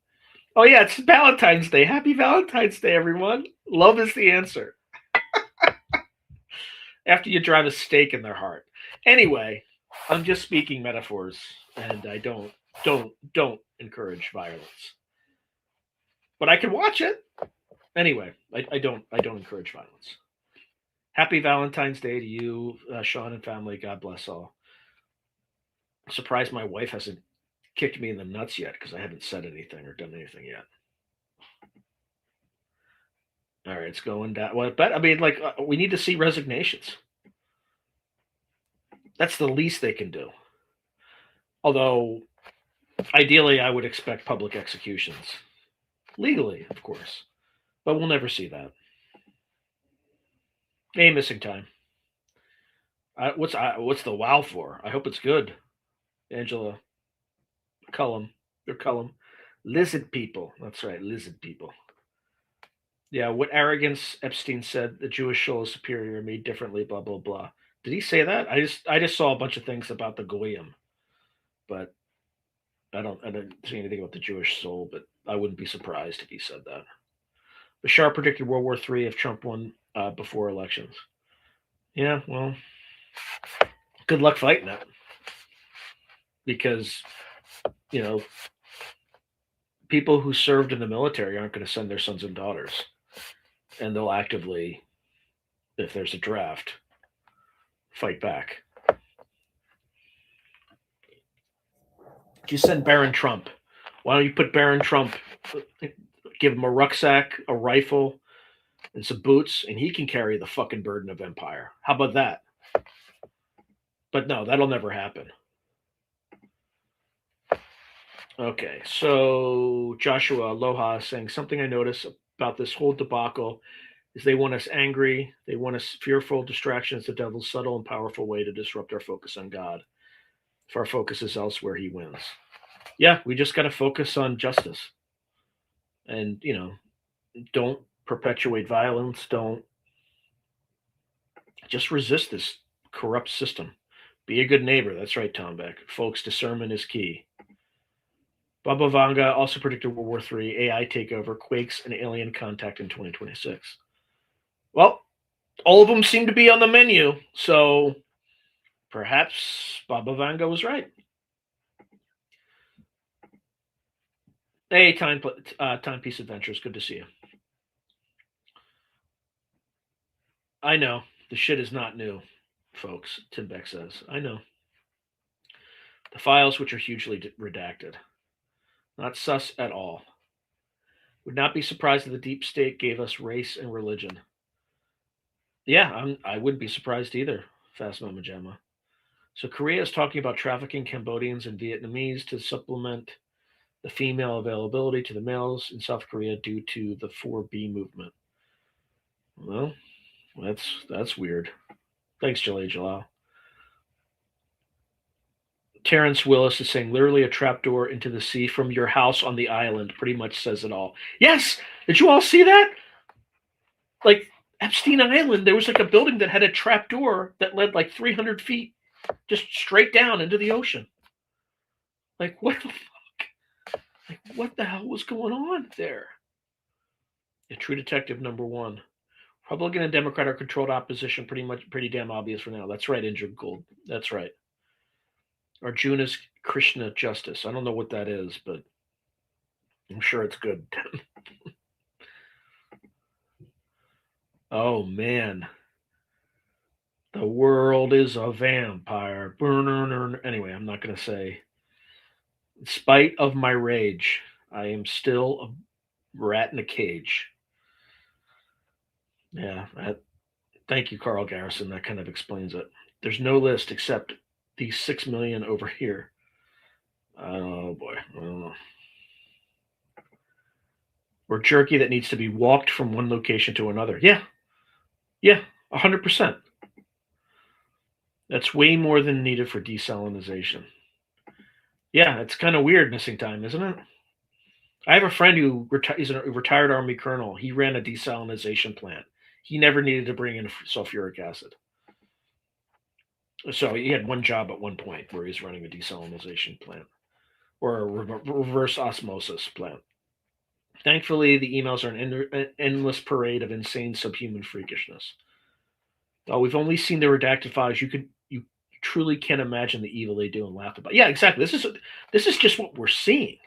Oh, yeah, it's Valentine's Day. Happy Valentine's Day, everyone. Love is the answer. After you drive a stake in their heart. Anyway, I'm just speaking metaphors, and I don't encourage violence. But I can watch it. Anyway, I don't encourage violence. Happy Valentine's Day to you, Sean and family. God bless all. I'm surprised my wife hasn't kicked me in the nuts yet because I haven't said anything or done anything yet. All right, it's going down. Well, but I mean, like, we need to see resignations. That's the least they can do. Although, ideally, I would expect public executions. Legally, of course. But we'll never see that. Hey, missing time. What's the wow for? I hope it's good. Angela Cullum. Or Cullum. Lizard people. That's right, lizard people. Yeah, what arrogance Epstein said the Jewish soul is superior, made differently, blah, blah, blah. Did he say that? I just saw a bunch of things about the Goyim. But I didn't see anything about the Jewish soul, but I wouldn't be surprised if he said that. Bashar predicted World War III if Trump won before elections. Yeah, well, good luck fighting it. Because, you know, people who served in the military aren't going to send their sons and daughters. And they'll actively, if there's a draft, fight back. You send Barron Trump. Why don't you put Barron Trump, give him a rucksack, a rifle, and some boots, and he can carry the fucking burden of empire. How about that? But no, that'll never happen. Okay, so Joshua Aloha is saying, something I notice about this whole debacle is they want us angry, they want us fearful. Distraction is the devil's subtle and powerful way to disrupt our focus on God. If our focus is elsewhere, he wins. Yeah, we just got to focus on justice. And, you know, don't perpetuate violence. Don't just resist this corrupt system. Be a good neighbor. That's right, Tom Beck. Folks, discernment is key. Baba Vanga also predicted World War III, AI takeover, quakes, and alien contact in 2026. Well, all of them seem to be on the menu, so perhaps Baba Vanga was right. Hey, Timepiece Adventures, good to see you. I know, the shit is not new, folks, Tim Beck says. I know. The files, which are hugely redacted. Not sus at all. Would not be surprised if the deep state gave us race and religion. Yeah, I wouldn't be surprised either, Fast Mama Gemma. So Korea is talking about trafficking Cambodians and Vietnamese to supplement the female availability to the males in South Korea due to the 4B movement. Well, that's weird. Thanks, Jalal Jalal. Terrence Willis is saying, literally a trapdoor into the sea from your house on the island pretty much says it all. Yes! Did you all see that? Like, Epstein Island, there was like a building that had a trapdoor that led like 300 feet just straight down into the ocean. Like, what the fuck? Like, what the hell was going on there? Yeah, True Detective number 1. Republican and Democrat are controlled opposition, pretty damn obvious for now. That's right, Injured Gold. That's right. Arjuna's Krishna Justice. I don't know what that is, but I'm sure it's good. Oh, man. The world is a vampire. Anyway, I'm not going to say. In spite of my rage, I am still a rat in a cage. Yeah. Thank you, Karl Garrison. That kind of explains it. There's no list except these 6 million over here. Oh, boy. I don't know. Or jerky that needs to be walked from one location to another. Yeah. Yeah, 100%. That's way more than needed for desalinization. Yeah, it's kind of weird missing time, isn't it? I have a friend who he's a retired Army colonel. He ran a desalinization plant. He never needed to bring in sulfuric acid. So he had one job at one point where he's running a desalinization plant or a reverse osmosis plant. Thankfully, the emails are an endless parade of insane subhuman freakishness. Oh, we've only seen the redacted files. You truly can't imagine the evil they do and laugh about. Yeah, exactly. This is just what we're seeing.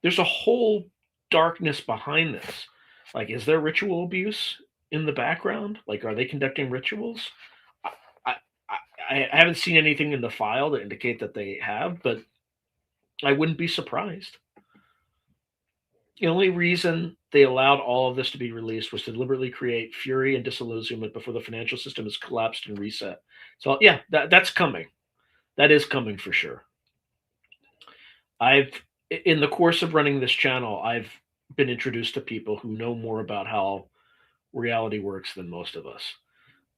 There's a whole darkness behind this. Like, is there ritual abuse in the background? Like, are they conducting rituals? I haven't seen anything in the file to indicate that they have, but I wouldn't be surprised. The only reason they allowed all of this to be released was to deliberately create fury and disillusionment before the financial system has collapsed and reset. So yeah, that's coming. That is coming for sure. In the course of running this channel, I've been introduced to people who know more about how reality works than most of us.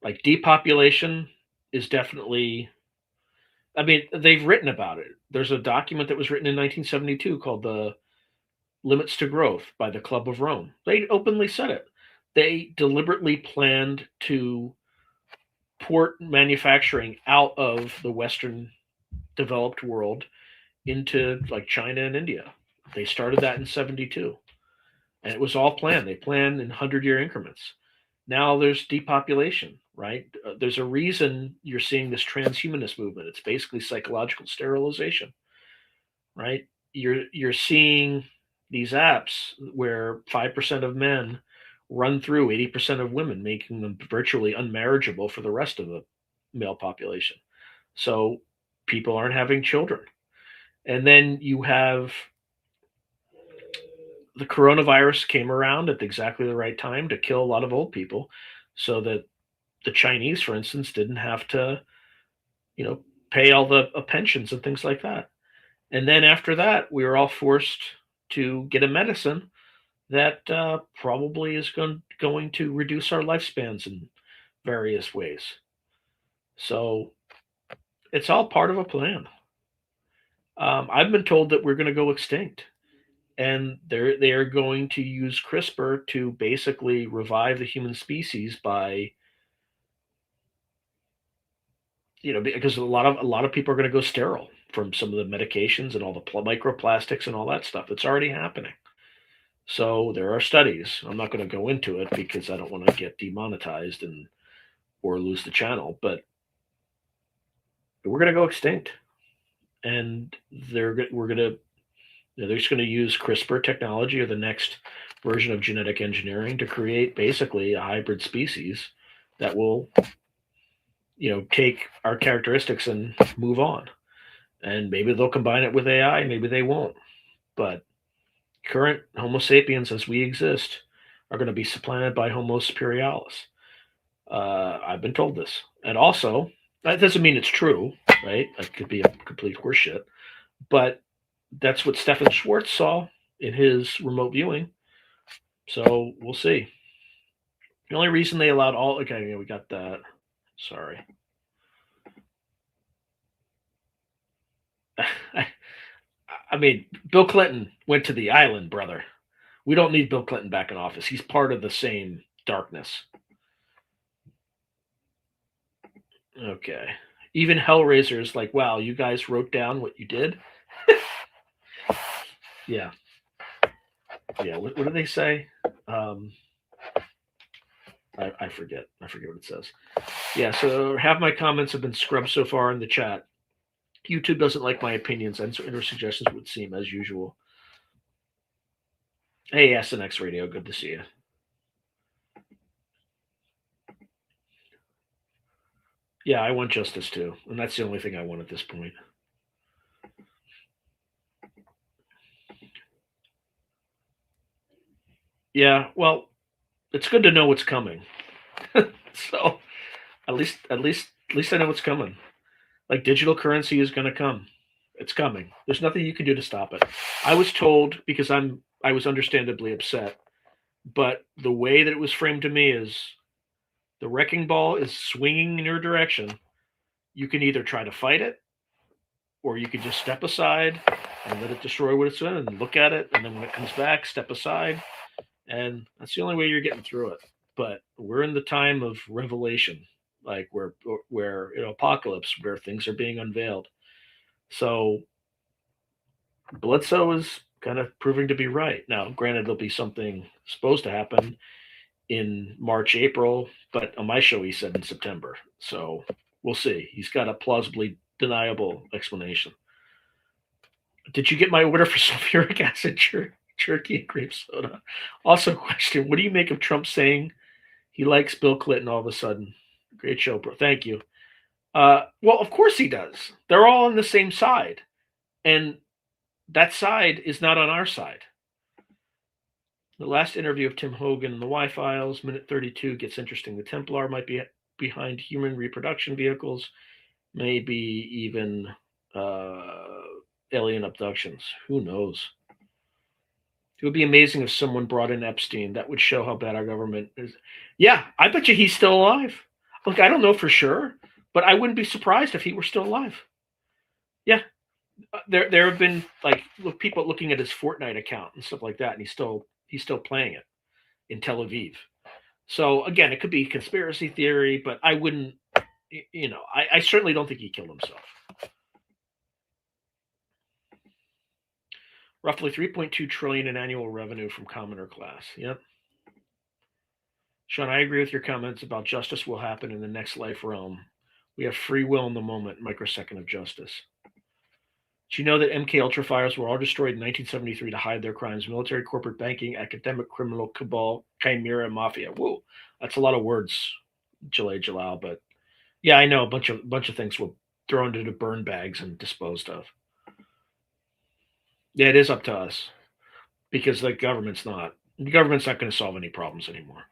Like, depopulation is definitely, I mean, they've written about it. There's a document that was written in 1972 called the Limits to Growth by the Club of Rome. They openly said it. They deliberately planned to port manufacturing out of the Western developed world into like China and India. They started that in 72. And it was all planned. They planned in 100-year increments. Now there's depopulation, right? There's a reason you're seeing this transhumanist movement. It's basically psychological sterilization, right? You're seeing these apps where 5% of men run through 80% of women, making them virtually unmarriageable for the rest of the male population. So people aren't having children. And then you have the coronavirus came around at exactly the right time to kill a lot of old people, so that the Chinese, for instance, didn't have to, pay all the pensions and things like that. And then after that, we were all forced to get a medicine that probably is going to reduce our lifespans in various ways. So it's all part of a plan. I've been told that we're going to go extinct, and they are going to use CRISPR to basically revive the human species by, because a lot of people are going to go sterile from some of the medications and all the microplastics and all that stuff. It's already happening. So there are studies. I'm not going to go into it because I don't want to get demonetized or lose the channel, but we're going to go extinct. And they're just going to use CRISPR technology or the next version of genetic engineering to create basically a hybrid species that will, take our characteristics and move on. And maybe they'll combine it with AI, maybe they won't. But current Homo sapiens as we exist are going to be supplanted by Homo superiorus. I've been told this. And also, that doesn't mean it's true, right? That could be a complete horseshit. But that's what Stefan Schwartz saw in his remote viewing. So we'll see. The only reason they allowed we got that. Sorry. I mean, Bill Clinton went to the island, brother. We don't need Bill Clinton back in office. He's part of the same darkness. Okay. Even Hellraiser is like, wow, you guys wrote down what you did? Yeah. Yeah, what do they say? I forget. I forget what it says. Yeah, so half my comments have been scrubbed so far in the chat. YouTube doesn't like my opinions, and so inner suggestions would seem as usual. Hey, SNX Radio, good to see you. Yeah, I want justice too, and that's the only thing I want at this point. Yeah, well, it's good to know what's coming. So at least I know what's coming. Like, digital currency is going to come. It's coming. There's nothing you can do to stop it. I was told, because I was understandably upset, but the way that it was framed to me is the wrecking ball is swinging in your direction, You can either try to fight it, or you could just step aside and let it destroy what it's in and look at it. And then when it comes back, step aside. And that's the only way you're getting through it. But we're in the time of revelation, like where apocalypse, where things are being unveiled. So Bledsoe is kind of proving to be right. Now, granted, there'll be something supposed to happen in March, April, but on my show, he said in September. So we'll see. He's got a plausibly deniable explanation. Did you get my order for sulfuric acid, jerky, and grape soda? Also, question: what do you make of Trump saying he likes Bill Clinton all of a sudden? Great show, bro. Thank you. Well, of course he does. They're all on the same side, and that side is not on our side. The last interview of Tim Hogan in the Y-Files, minute 32, gets interesting. The Templar might be behind human reproduction vehicles, maybe even alien abductions. Who knows? It would be amazing if someone brought in Epstein. That would show how bad our government is. Yeah, I bet you he's still alive. Look, I don't know for sure, but I wouldn't be surprised if he were still alive. Yeah. There have been people looking at his Fortnite account and stuff like that, and he's still playing it in Tel Aviv. So again, it could be conspiracy theory, but I wouldn't, I certainly don't think he killed himself. Roughly 3.2 trillion in annual revenue from commoner class. Yep. Sean, I agree with your comments about justice will happen in the next life realm. We have free will in the moment, microsecond of justice. Do you know that MK Ultra files were all destroyed in 1973 to hide their crimes? Military, corporate, banking, academic, criminal, cabal, chimera, mafia. Whoa, that's a lot of words, Jalal. But yeah, I know a bunch of things were thrown into burn bags and disposed of. Yeah, it is up to us because the government's not going to solve any problems anymore.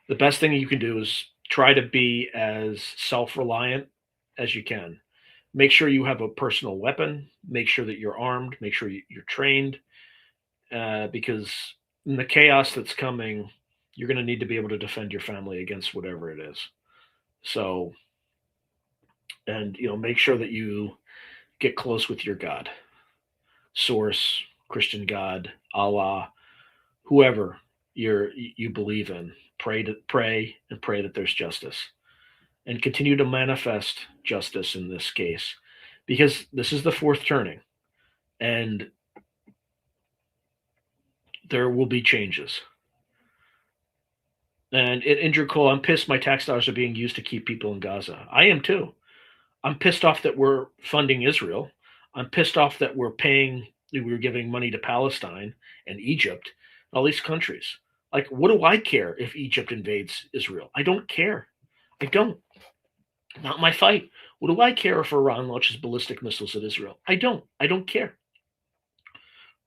The best thing you can do is try to be as self-reliant as you can. Make sure you have a personal weapon. Make sure that you're armed. Make sure you're trained, because in the chaos that's coming, you're going to need to be able to defend your family against whatever it is. So, and make sure that you get close with your God, source, Christian God, Allah, whoever you believe in. Pray that there's justice. And continue to manifest justice in this case, because this is the fourth turning, and there will be changes. And Andrew Cole, I'm pissed my tax dollars are being used to keep people in Gaza. I am too. I'm pissed off that we're funding Israel. I'm pissed off that we're giving money to Palestine and Egypt, all these countries. Like, what do I care if Egypt invades Israel? I don't care. I don't. Not my fight. What do I care if Iran launches ballistic missiles at Israel? I don't care.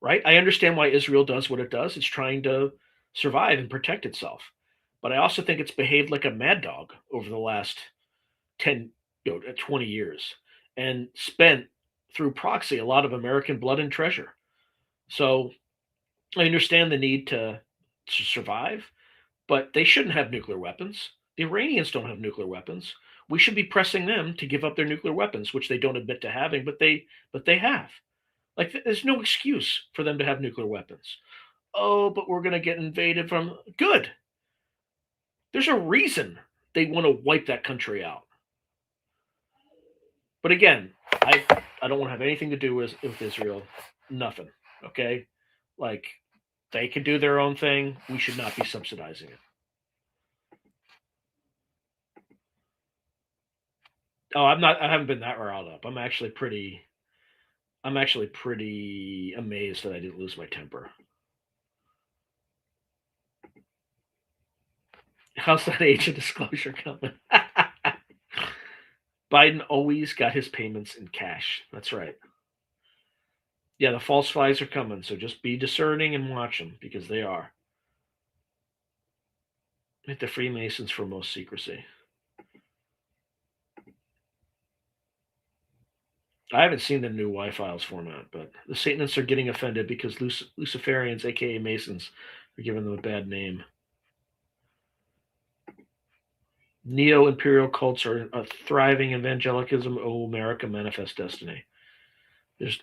Right? I understand why Israel does what it does. It's trying to survive and protect itself. But I also think it's behaved like a mad dog over the last 20 years and spent through proxy a lot of American blood and treasure. So I understand the need to survive, but they shouldn't have nuclear weapons. The Iranians don't have nuclear weapons. We should be pressing them to give up their nuclear weapons, which they don't admit to having, but they have. Like, there's no excuse for them to have nuclear weapons. Oh, but we're going to get invaded from... Good. There's a reason they want to wipe that country out. But again, I don't want to have anything to do with Israel. Nothing. Okay? Like, they can do their own thing. We should not be subsidizing it. Oh, I haven't been that riled up. I'm actually pretty amazed that I didn't lose my temper. How's that age of disclosure coming? Biden always got his payments in cash. That's right. Yeah, the false flags are coming, so just be discerning and watch them, because they are. Hit the Freemasons for most secrecy. I haven't seen the new Y-Files format, but the Satanists are getting offended because Luciferians, aka Masons, are giving them a bad name. Neo-imperial cults are a thriving evangelicalism. Oh, America, manifest destiny. There's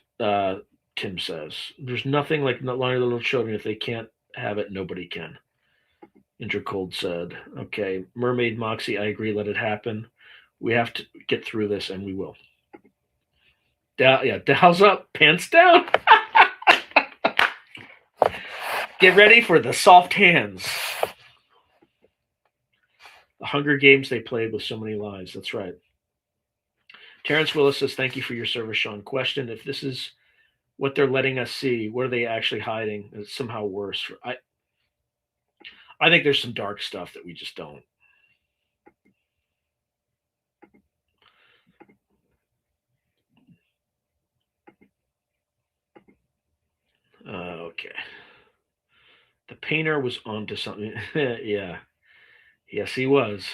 Tim says there's nothing like lonely little children. If they can't have it, nobody can. Intercold said, "Okay, Mermaid Moxie, I agree. Let it happen. We have to get through this, and we will." Dow's up, pants down. Get ready for the soft hands. The Hunger Games they played with so many lies. That's right. Terrence Willis says, "Thank you for your service, Sean." Question: if this is what they're letting us see, what are they actually hiding? It's somehow worse. I think there's some dark stuff that we just don't. Okay. The painter was onto something. Yeah. Yes, he was.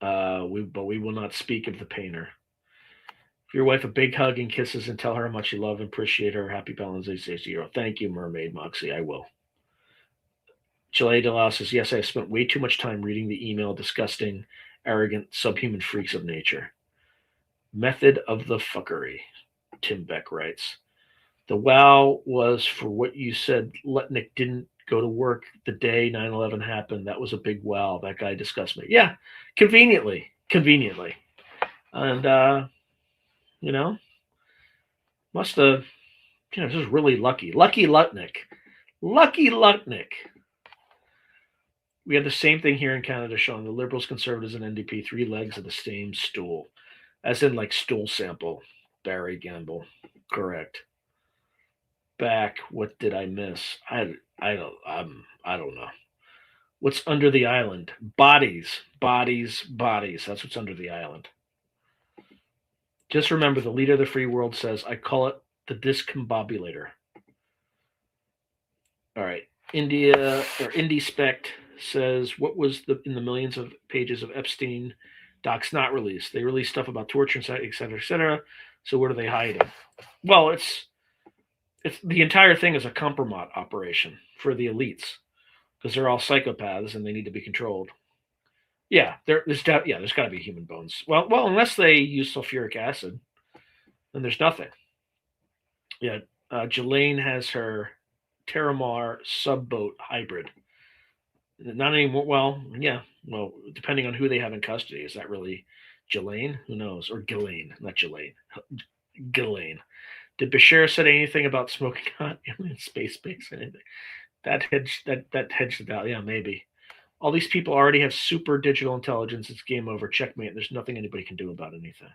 But we will not speak of the painter. Give your wife a big hug and kisses and tell her how much you love and appreciate her. Happy Valentine's Day, Zero. Thank you, Mermaid Moxie. I will. Chile Delau says, "Yes, I have spent way too much time reading the email. Disgusting, arrogant, subhuman freaks of nature. Method of the fuckery," Tim Beck writes. "The wow was for what you said. Letnick didn't go to work the day 9/11 happened. That was a big wow. That guy disgusts me." Yeah, conveniently. And, must have, this is really lucky. Lucky Lutnick. We have the same thing here in Canada, Sean. The Liberals, Conservatives, and NDP, 3 legs of the same stool. As in, like, stool sample. Barry Gamble. Correct. Back. What did I miss? I don't know. What's under the island? Bodies. That's what's under the island. Just remember, the leader of the free world says, I call it the discombobulator. All right. IndieSpect says, what was in the millions of pages of Epstein docs not released? They released stuff about torture, et cetera. So what are they hiding? Well, it's the entire thing is a compromise operation for the elites because they're all psychopaths and they need to be controlled. Yeah, there's got to be human bones. Well, unless they use sulfuric acid, then there's nothing. Yeah, Jelaine has her Terramar subboat hybrid. Not anymore. Well, depending on who they have in custody. Is that really Jelaine? Who knows? Or Ghislaine, not Jelaine. Ghislaine. Did Bashir say anything about smoking hot alien space base? Anything? That hedged it out. Yeah, maybe. All these people already have super digital intelligence. It's game over. Checkmate. There's nothing anybody can do about anything.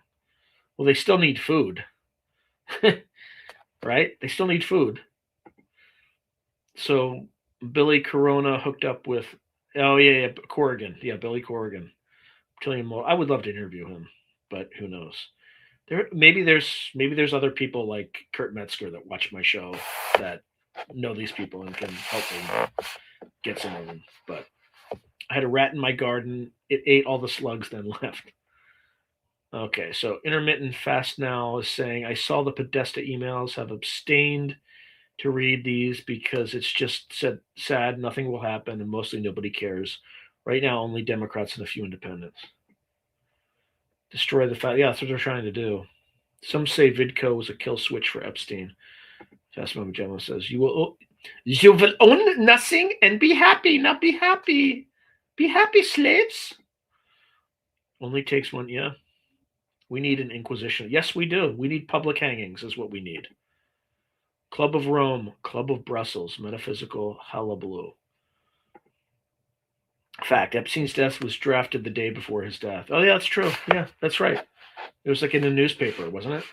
Well, they still need food. Right? They still need food. So Billy Corona hooked up with Corrigan. Yeah, Billy Corrigan. I'm telling you more. I would love to interview him, but who knows? Maybe there's other people like Kurt Metzger that watch my show that know these people and can help me get some of them. But I had a rat in my garden. It ate all the slugs, then left. Okay, so Intermittent Fast Now is saying, I saw the Podesta emails, have abstained to read these because it's just sad, nothing will happen, and mostly nobody cares. Right now, only Democrats and a few independents. Destroy the fact. Yeah, that's what they're trying to do. Some say Vidco was a kill switch for Epstein. Fast Mama Gemma says, you will own nothing and be happy. Now be happy. Be happy, slaves. Only takes one, yeah. We need an inquisition. Yes, we do. We need public hangings is what we need. Club of Rome, Club of Brussels, metaphysical hullabaloo. Fact, Epstein's death was drafted the day before his death. Oh, yeah, that's true. Yeah, that's right. It was like in the newspaper, wasn't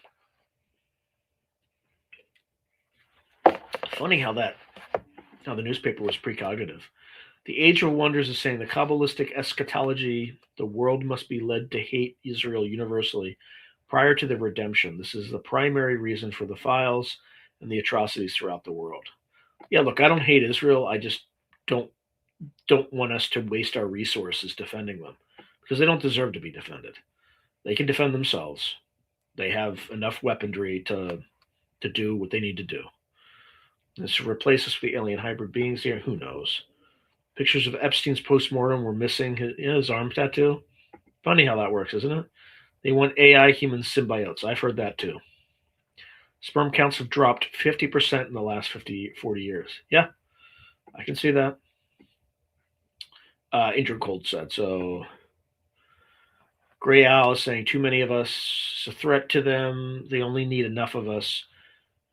it? Funny how the newspaper was precognitive. The Age of Wonders is saying the Kabbalistic eschatology, the world must be led to hate Israel universally prior to the redemption. This is the primary reason for the files and the atrocities throughout the world. Yeah, look, I don't hate Israel. I just don't want us to waste our resources defending them because they don't deserve to be defended. They can defend themselves. They have enough weaponry to do what they need to do. This replaces the alien hybrid beings here. Who knows? Pictures of Epstein's postmortem were missing his arm tattoo. Funny how that works, isn't it? They want AI human symbiotes. I've heard that too. Sperm counts have dropped 50% in the last 40 years. Yeah, I can see that. Intercold said. So Gray Owl is saying too many of us. It's a threat to them. They only need enough of us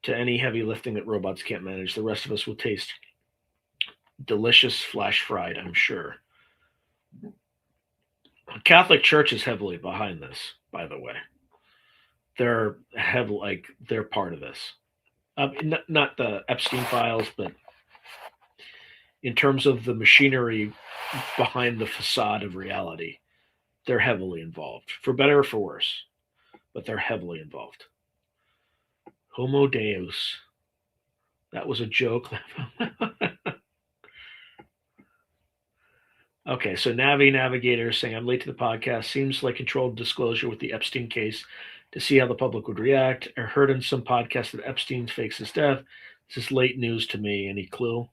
to any heavy lifting that robots can't manage. The rest of us will taste delicious flash fried, I'm sure. The Catholic Church is heavily behind this, by the way. They're they're part of this. Not the Epstein files, but in terms of the machinery behind the facade of reality, they're heavily involved, for better or for worse, but they're heavily involved. Homo Deus. That was a joke. Okay, so Navigator is saying, I'm late to the podcast. Seems like controlled disclosure with the Epstein case to see how the public would react. I heard in some podcast that Epstein fakes his death. This is late news to me. Any clue?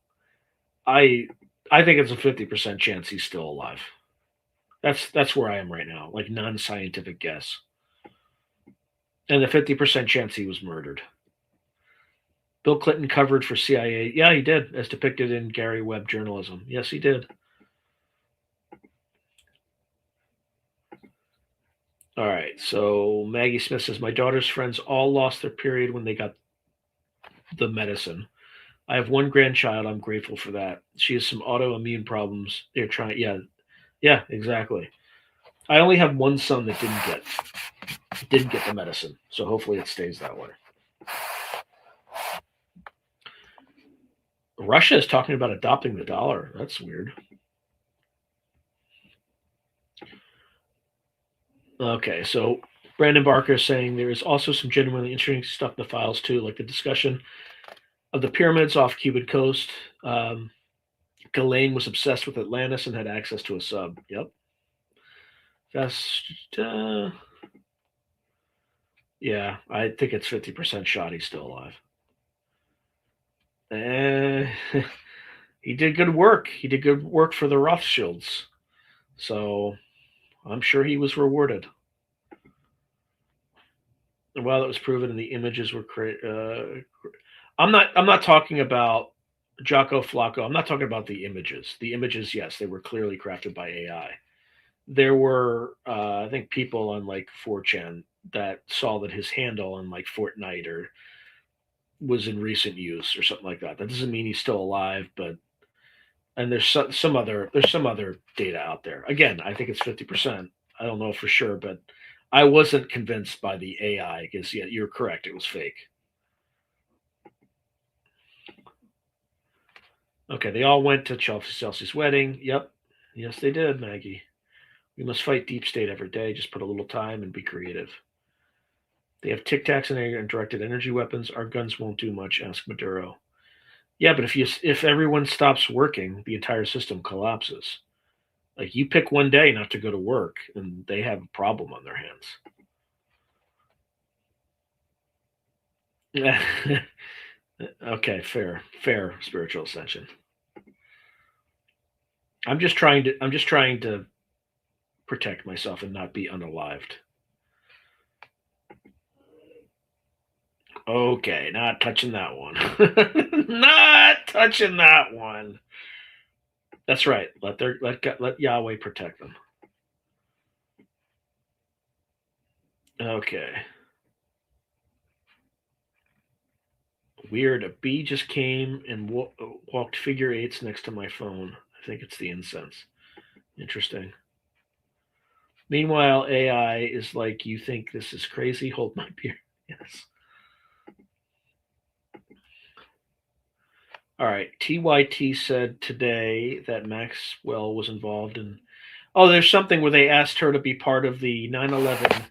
I think it's a 50% chance he's still alive. That's where I am right now, like non-scientific guess. And a 50% chance he was murdered. Bill Clinton covered for CIA. Yeah, he did, as depicted in Gary Webb journalism. Yes, he did. All right, so Maggie Smith says, my daughter's friends all lost their period when they got the medicine. I have one grandchild. I'm grateful for that. She has some autoimmune problems. They're trying. Yeah, exactly. I only have one son that didn't get the medicine, so hopefully it stays that way. Russia is talking about adopting the dollar. That's weird. Okay, so Brandon Barker is saying there is also some genuinely interesting stuff in the files too, like the discussion of the pyramids off Cuban coast. Ghislaine was obsessed with Atlantis and had access to a sub. Yep. That's yeah, I think it's 50% shot he's still alive. He did good work. He did good work for the Rothschilds. So I'm sure he was rewarded. And while it was proven and the images were created, I'm not talking about Jocko Flacco. I'm not talking about the images. The images, yes, they were clearly crafted by AI. There were, I think, people on like 4chan that saw that his handle on like Fortnite or was in recent use or something like that. That doesn't mean he's still alive, but and there's some other data out there. Again, I think it's 50%. I don't know for sure, but I wasn't convinced by the AI because yeah, you're correct. It was fake. Okay, they all went to Chelsea's wedding. Yep. Yes, they did, Maggie. We must fight deep state every day. Just put a little time and be creative. They have Tic Tacs and directed energy weapons. Our guns won't do much, asked Maduro. Yeah, but if everyone stops working, the entire system collapses. Like you pick one day not to go to work, and they have a problem on their hands. Okay, fair spiritual ascension. I'm just trying to protect myself and not be unalived. Okay, not touching that one. Not touching that one. That's right. Let Yahweh protect them. Okay. Weird. A bee just came and walked figure eights next to my phone. I think it's the incense. Interesting. Meanwhile, AI is like, you think this is crazy? Hold my beer. Yes. All right. TYT said today that Maxwell was involved in. Oh, there's something where they asked her to be part of the 9/11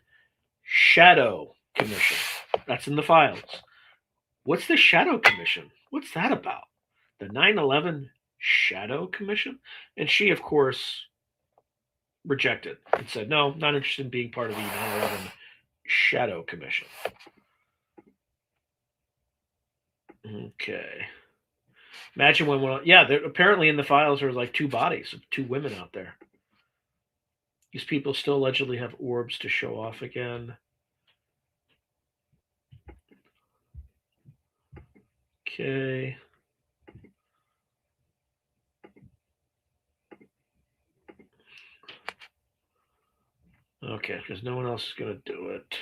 Shadow Commission. That's in the files. What's the Shadow Commission? What's that about? The 9/11 Shadow Commission? And she, of course, rejected and said, no, not interested in being part of the 9/11 Shadow Commission. Okay. Imagine when, yeah, apparently in the files there's like two bodies of two women out there. These people still allegedly have orbs to show off again. Okay. Okay, because no one else is going to do it.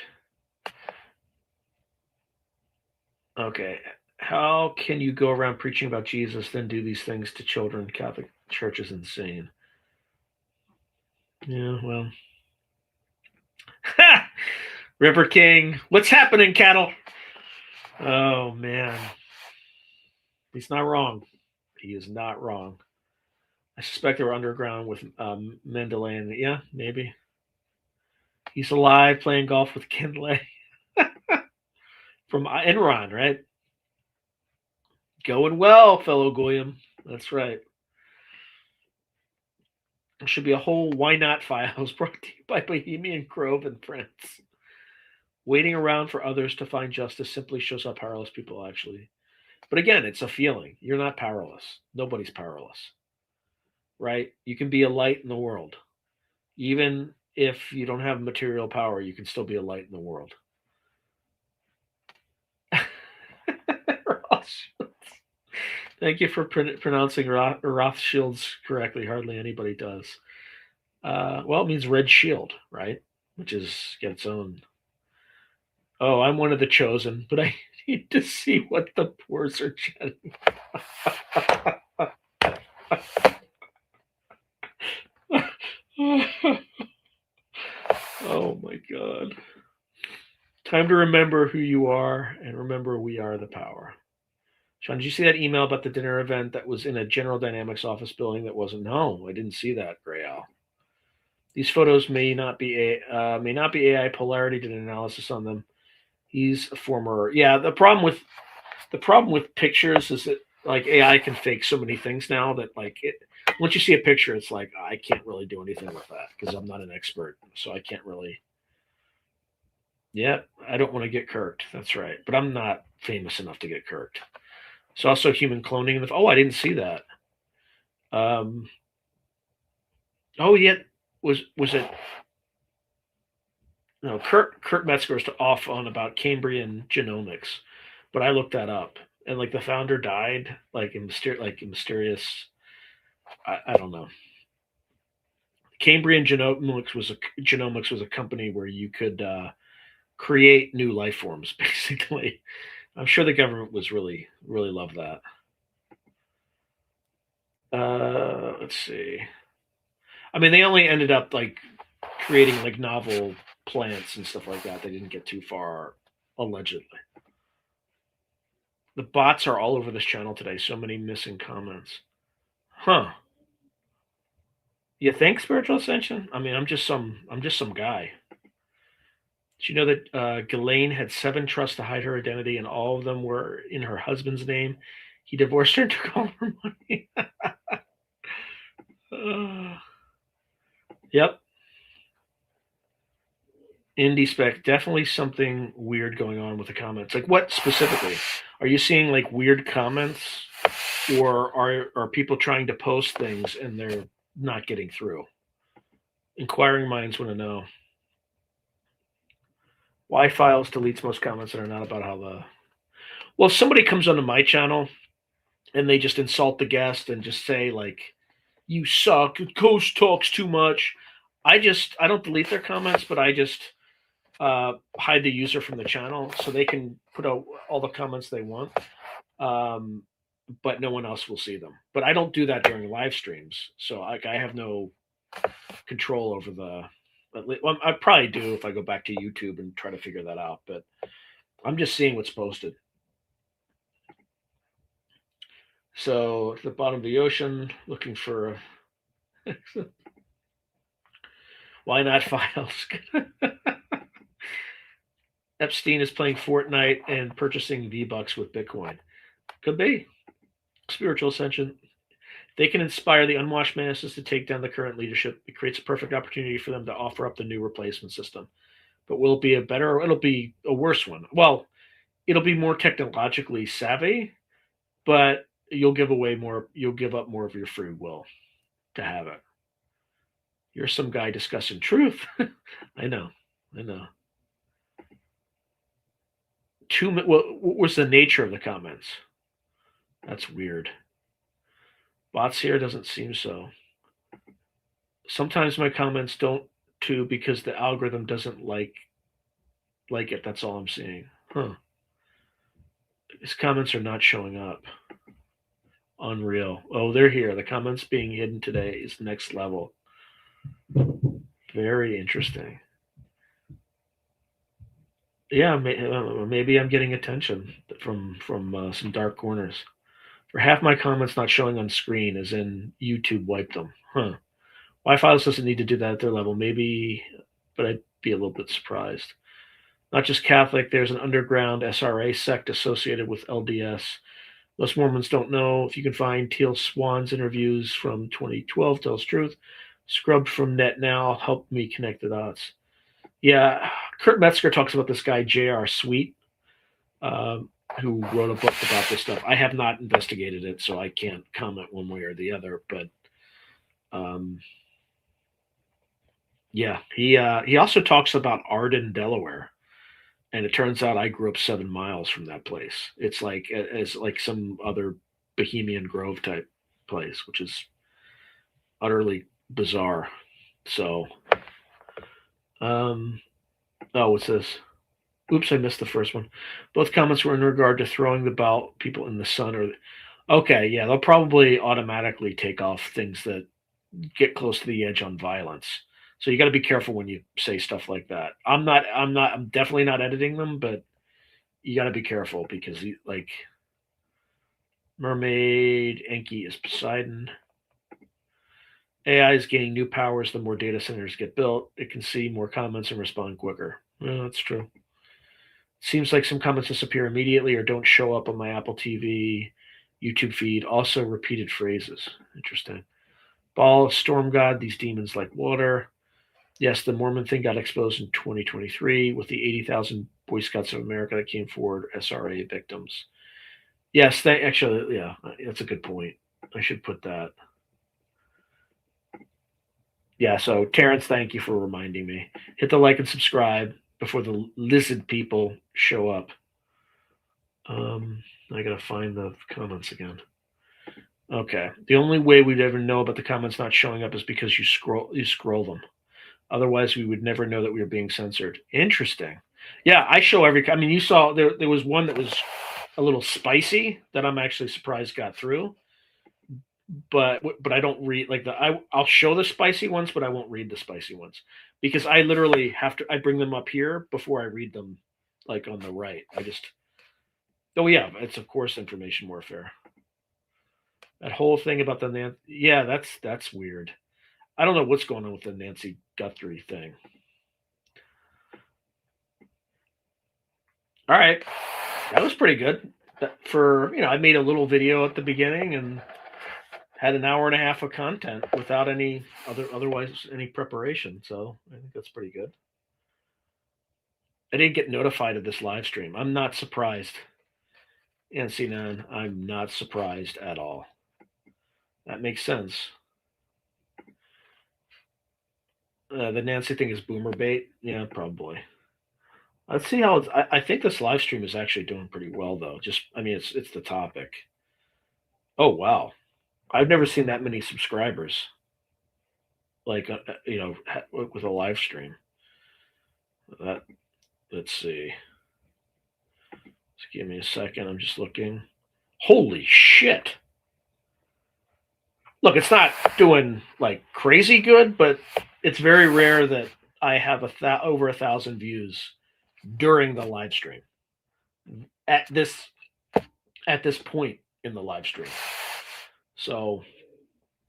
Okay. How can you go around preaching about Jesus, then do these things to children? Catholic Church is insane. Yeah, well. River King. What's happening, cattle? Oh, man. He's not wrong. He is not wrong. I suspect they were underground with Mendeley. Yeah, maybe. He's alive playing golf with Kindley. From Enron, right? Going well, fellow Goyim. That's right. There should be a whole Why Not Files brought to you by Bohemian Grove and Friends. Waiting around for others to find justice simply shows how powerless people actually. But again, it's a feeling. You're not powerless. Nobody's powerless. Right? You can be a light in the world. Even if you don't have material power, you can still be a light in the world. Thank you for pronouncing Rothschilds correctly. Hardly anybody does. Well, it means red shield, right? Which is got its own. Oh, I'm one of the chosen, but I need to see what the pores are chatting. Oh my God. Time to remember who you are and remember we are the power. Sean, did you see that email about the dinner event that was in a General Dynamics office building that wasn't? No, I didn't see that, Gray Owl. These photos may not be AI. Polarity did an analysis on them. He's a former. Yeah, the problem with pictures is that like AI can fake so many things now that like it. Once you see a picture, it's like I can't really do anything with that because I'm not an expert, so I can't really. Yeah, I don't want to get kirked. That's right, but I'm not famous enough to get kirked. It's also human cloning. Oh, I didn't see that. Oh, yeah. Was it? No, Kurt Metzger is off on about Cambrian genomics, but I looked that up, and like the founder died, like in mysterious. I don't know. Cambrian genomics was a company where you could create new life forms, basically. I'm sure the government was really loved that. Let's see. I mean, they only ended up like creating like novel plants and stuff like that. They didn't get too far, allegedly. The bots are all over this channel today. So many missing comments. Huh. You think, Spiritual Ascension? I mean, I'm just some guy. Did you know that Ghislaine had 7 trusts to hide her identity, and all of them were in her husband's name? He divorced her and took all her money. Yep. Indie spec, definitely something weird going on with the comments. Like what specifically? Are you seeing like weird comments, or are people trying to post things and they're not getting through? Inquiring minds want to know. Why Files deletes most comments that are not about how the. Well, if somebody comes onto my channel and they just insult the guest and just say like, "You suck," Coast talks too much. I don't delete their comments, but I just hide the user from the channel so they can put out all the comments they want, but no one else will see them. But I don't do that during live streams, so I have no control over the. Well, I probably do if I go back to YouTube and try to figure that out, but I'm just seeing what's posted. So at the bottom of the ocean, looking for a. Why not Files? Epstein is playing Fortnite and purchasing V-Bucks with Bitcoin. Could be. Spiritual Ascension. They can inspire the unwashed masses to take down the current leadership. It creates a perfect opportunity for them to offer up the new replacement system. But will it be a better or it'll be a worse one? Well, it'll be more technologically savvy, but you'll give up more of your free will to have it. You're some guy discussing truth. I know. What was the nature of the comments? That's weird. Bots here doesn't seem so. Sometimes my comments don't too because the algorithm doesn't like it. That's all I'm seeing. His comments are not showing up. Unreal. Oh, they're here. The comments being hidden today is next level. Very interesting. Yeah, maybe I'm getting attention from some dark corners. For half my comments not showing on screen, as in YouTube wiped them. Wi-Fi doesn't need to do that at their level. Maybe, but I'd be a little bit surprised. Not just Catholic, there's an underground SRA sect associated with LDS. Most Mormons don't know. If you can find Teal Swan's interviews from 2012, tells truth. Scrubbed from net now, help me connect the dots. Yeah, Kurt Metzger talks about this guy, J.R. Sweet, who wrote a book about this stuff. I have not investigated it, so I can't comment one way or the other. But yeah, he also talks about Arden, Delaware. And it turns out I grew up 7 miles from that place. It's like some other Bohemian Grove type place, which is utterly bizarre. So, what's this? Oops, I missed the first one. Both comments were in regard to throwing the people in the sun. Okay, yeah, they'll probably automatically take off things that get close to the edge on violence. So you got to be careful when you say stuff like that. I'm definitely not editing them, but you got to be careful because like Mermaid, Enki is Poseidon. AI is gaining new powers the more data centers get built. It can see more comments and respond quicker. Well, that's true. Seems like some comments disappear immediately or don't show up on my Apple TV, YouTube feed. Also repeated phrases. Interesting. Baal, Storm God, these demons like water. Yes, the Mormon thing got exposed in 2023 with the 80,000 Boy Scouts of America that came forward, SRA victims. Yes, that's a good point. I should put that. Yeah, so Terrence, thank you for reminding me. Hit the like and subscribe before the lizard people show up. I gotta find the comments again. Okay, the only way we'd ever know about the comments not showing up is because you scroll them. Otherwise, we would never know that we were being censored. Interesting. Yeah, I show you saw there was one that was a little spicy that I'm actually surprised got through. But I don't read I'll show the spicy ones, but I won't read the spicy ones because I literally I bring them up here before I read them like on the right. It's of course information warfare. That whole thing about that's weird. I don't know what's going on with the Nancy Guthrie thing. All right. That was pretty good. I made a little video at the beginning and had an hour and a half of content without any preparation. So I think that's pretty good. I didn't get notified of this live stream. I'm not surprised. NC9, I'm not surprised at all. That makes sense. The Nancy thing is boomer bait. Yeah, probably. Let's see how I think this live stream is actually doing pretty well, though. It's the topic. Oh, wow. I've never seen that many subscribers. With a live stream. Let's see. Just give me a second. I'm just looking. Holy shit. Look, it's not doing like crazy good, but it's very rare that I have over 1,000 views during the live stream at this point in the live stream. So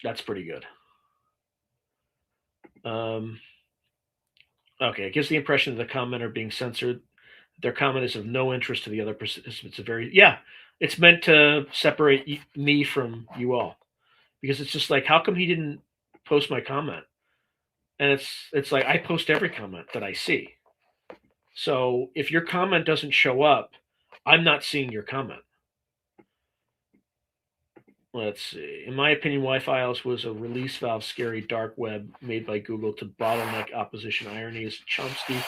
that's pretty good. Okay, it gives the impression that the commenter being censored. Their comment is of no interest to the other participants. It's meant to separate me from you all. Because it's just like, how come he didn't post my comment? And it's like, I post every comment that I see. So if your comment doesn't show up, I'm not seeing your comment. Let's see. In my opinion, Y-Files was a release valve scary dark web made by Google to bottleneck opposition. Irony is Chomsky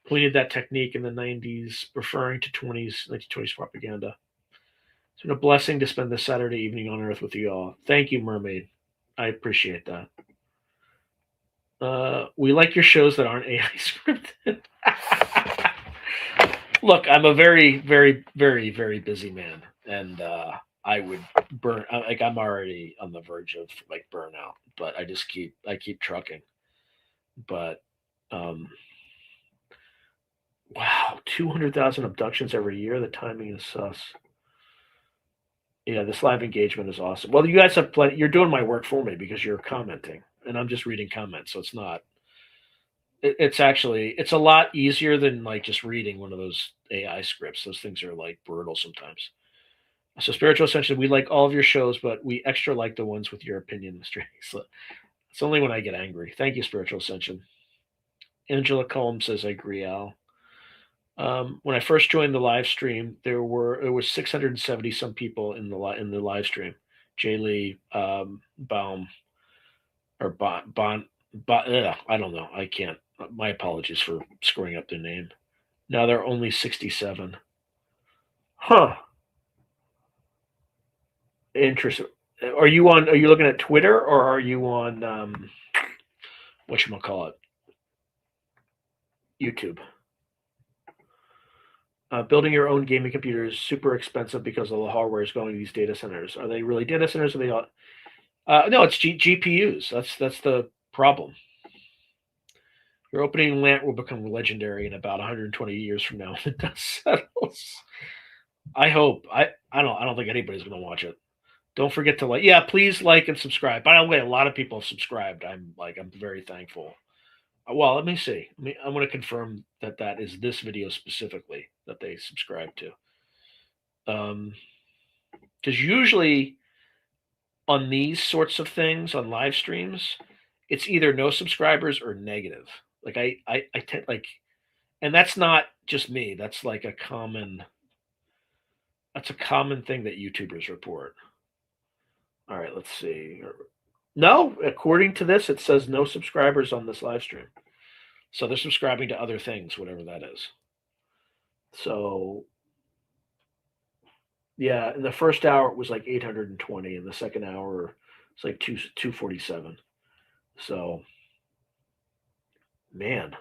pointed that technique in the 90s, referring to 1920s propaganda. It's been a blessing to spend this Saturday evening on Earth with you all. Thank you, Mermaid. I appreciate that. We like your shows that aren't AI scripted. Look, I'm a very, very, very, very busy man, and I would burn. Like I'm already on the verge of like burnout, but I keep trucking. But wow, 200,000 abductions every year. The timing is sus. Yeah, this live engagement is awesome. Well, you guys have plenty. You're doing my work for me because you're commenting, and I'm just reading comments. So it's not. It's actually a lot easier than like just reading one of those AI scripts. Those things are like brutal sometimes. So Spiritual Ascension, we like all of your shows, but we extra like the ones with your opinion, Mr. Hazlett. It's only when I get angry. Thank you, Spiritual Ascension. Angela Combs says, I agree, Al. When I first joined the live stream, it was 670 some people in the live stream. Jay Lee, Baum, or I don't know. I can't. My apologies for screwing up their name. Now there are only 67. Huh. Interesting. Are you looking at Twitter or are you on whatchamacallit? YouTube. Building your own gaming computer is super expensive because of the hardware is going to these data centers. Are they really data centers? Are they all? No, it's GPUs. That's the problem. Your opening rant will become legendary in about 120 years from now when the dust settles. I hope. I don't think anybody's going to watch it. Don't forget to please like and subscribe. By the way, a lot of people have subscribed. I'm very thankful. Well, let me see. I'm going to confirm that is this video specifically that they subscribe to. Because usually on these sorts of things, on live streams, it's either no subscribers or negative. Like I tend and that's not just me. That's like a common thing that YouTubers report. All right, let's see. No, according to this, it says no subscribers on this live stream. So they're subscribing to other things, whatever that is. So yeah, in the first hour it was like 820. In the second hour it's like 247. So man.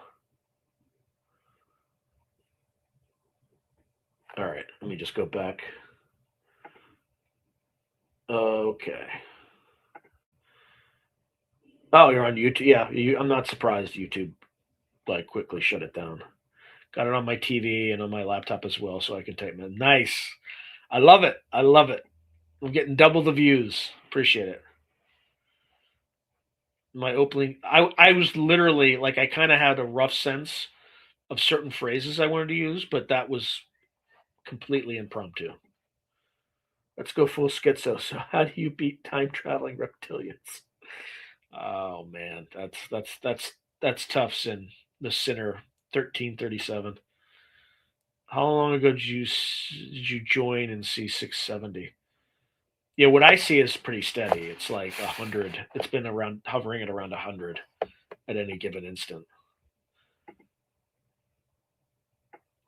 All right, let me just go back. Okay. Oh, you're on YouTube. Yeah, I'm not surprised YouTube quickly shut it down. Got it on my TV and on my laptop as well, so I can type in. Nice. I love it. I'm getting double the views. Appreciate it. My opening, I was literally I kind of had a rough sense of certain phrases I wanted to use, but that was completely impromptu. Let's go full schizo. So how do you beat time traveling reptilians? Oh man, that's tough, Sin. The Sinner 1337. How long ago did you join and see 670? Yeah, what I see is pretty steady. It's like 100. It's been hovering at around 100 at any given instant.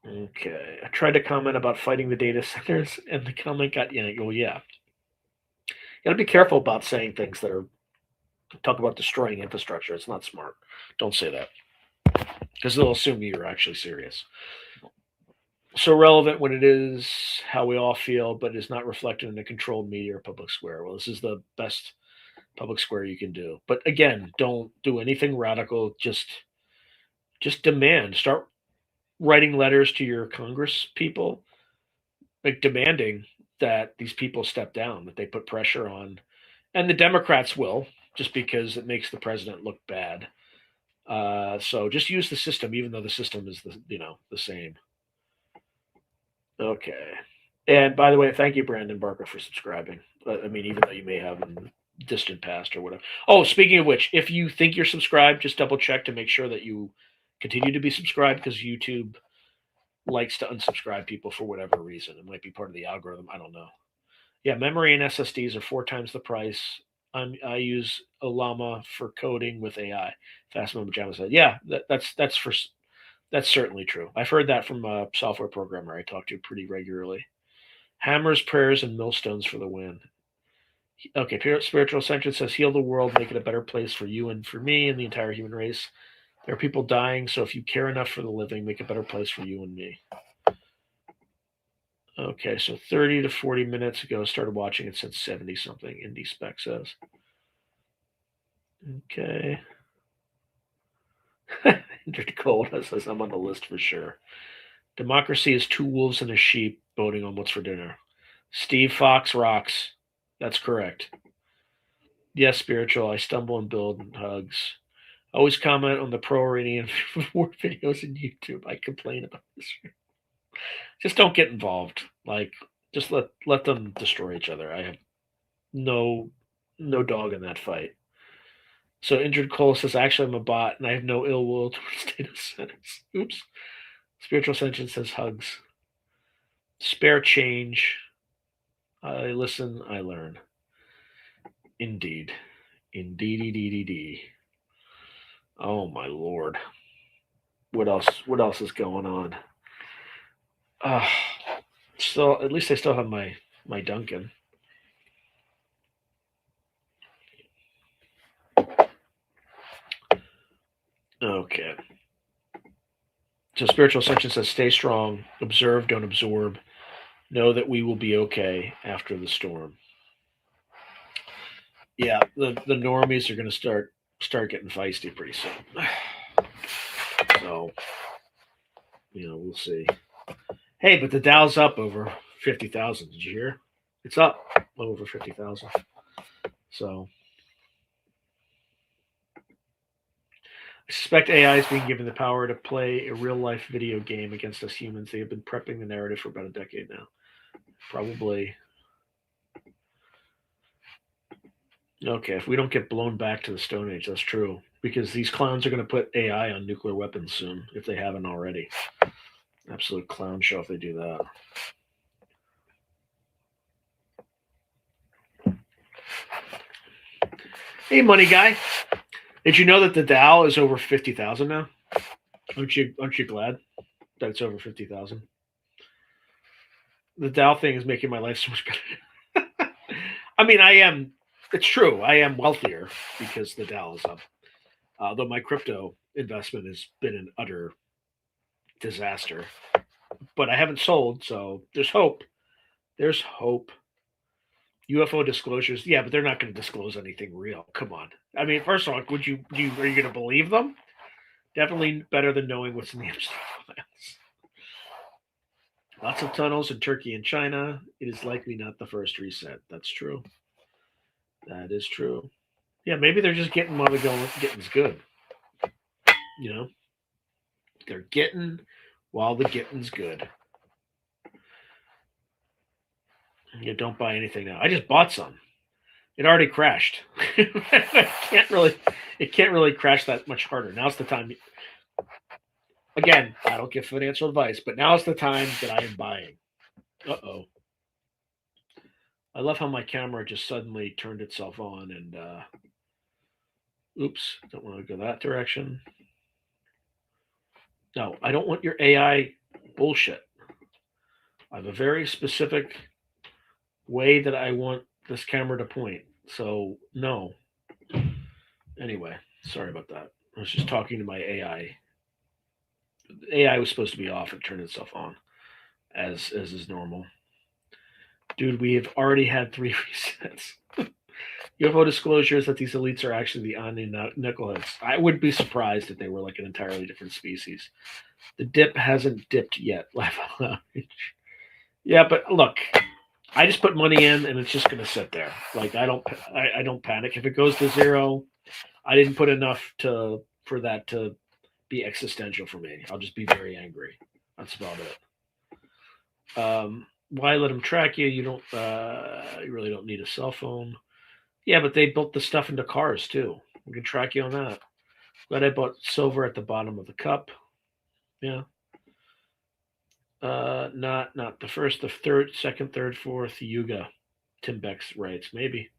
Okay, I tried to comment about fighting the data centers, and the comment got yeah. You gotta be careful about saying things that talk about destroying infrastructure. It's not smart. Don't say that because they'll assume you're actually serious. So relevant when it is how we all feel, but is not reflected in a controlled media or public square. Well, this is the best public square you can do. But again, don't do anything radical. Just demand. Start writing letters to your Congress people, demanding that these people step down, that they put pressure on. And the Democrats will, just because it makes the president look bad. So just use the system, even though the system is the same. Okay. And by the way, thank you, Brandon Barker, for subscribing. Even though you may have in the distant past or whatever. Oh, speaking of which, if you think you're subscribed, just double check to make sure that you continue to be subscribed, because YouTube likes to unsubscribe people for whatever reason. It might be part of the algorithm. I don't know. Yeah, memory and SSDs are 4 times the price. I use Olama for coding with AI. Fast Mode Pajama said, yeah, that's certainly true. I've heard that from a software programmer I talk to pretty regularly. Hammers, prayers, and millstones for the win. Okay, Spiritual Ascension says, heal the world, make it a better place for you and for me and the entire human race. There are people dying, so if you care enough for the living, make a better place for you and me. Okay, so 30 to 40 minutes ago, started watching it since 70-something, Indie Spec says. Okay. Cold says, I'm on the list for sure. Democracy is 2 wolves and a sheep voting on what's for dinner. Steve Fox rocks. That's correct. Yes, Spiritual, I stumble and build and hugs. Always comment on the pro-Iranian war videos on YouTube. I complain about this. Just don't get involved. Like, just let them destroy each other. I have no dog in that fight. So Injured Cole says, actually, I'm a bot, and I have no ill will towards data centers. Oops. Spiritual Ascension says, hugs. Spare change. I listen, I learn. Indeed. Indeed. Oh, my Lord. What else is going on? Still, at least I still have my Duncan. Okay. So Spiritual Ascension says, stay strong, observe, don't absorb. Know that we will be okay after the storm. Yeah, the normies are going to start getting feisty pretty soon. So, we'll see. Hey, but the Dow's up over 50,000. Did you hear? It's up over 50,000. So, I suspect AI is being given the power to play a real-life video game against us humans. They have been prepping the narrative for about a decade now. Probably. Okay, if we don't get blown back to the Stone Age, that's true. Because these clowns are going to put AI on nuclear weapons soon, if they haven't already. Absolute clown show if they do that. Hey, money guy. Did you know that the Dow is over 50,000 now? Aren't you glad that it's over 50,000? The Dow thing is making my life so much better. I mean, it's true. I am wealthier because the Dow is up. Though my crypto investment has been an utter disaster. But I haven't sold, so there's hope. There's hope. UFO disclosures, yeah, but they're not going to disclose anything real. Come on. I mean, first of all, are you going to believe them? Definitely better than knowing what's in the Epstein files. Lots of tunnels in Turkey and China. It is likely not the first reset. That's true. That is true. Yeah, maybe they're just getting while the getting's good. They're getting while the getting's good. You don't buy anything now. I just bought some. It already crashed. It can't really crash that much harder. Now's the time. Again, I don't give financial advice, but now's the time that I am buying. Uh-oh. I love how my camera just suddenly turned itself on and oops, don't want to go that direction. No, I don't want your AI bullshit. I have a very specific way that I want this camera to point. So, no. Anyway, sorry about that. I was just talking to my AI. AI was supposed to be off. It turned itself on, as is normal. Dude, we have already had 3 resets. UFO disclosures that these elites are actually the Omni Knuckleheads. I would be surprised if they were like an entirely different species. The dip hasn't dipped yet. Laugh out loud. Yeah, but look, I just put money in and it's just going to sit there. Like I don't panic. If it goes to 0, I didn't put enough for that to be existential for me. I'll just be very angry. That's about it. Why let them track you? You really don't need a cell phone. Yeah, but they built the stuff into cars too. We can track you on that. Glad I bought silver at the bottom of the cup. Yeah. Not the first, the third, second, third, fourth Yuga. Tim Beck's writes. Maybe.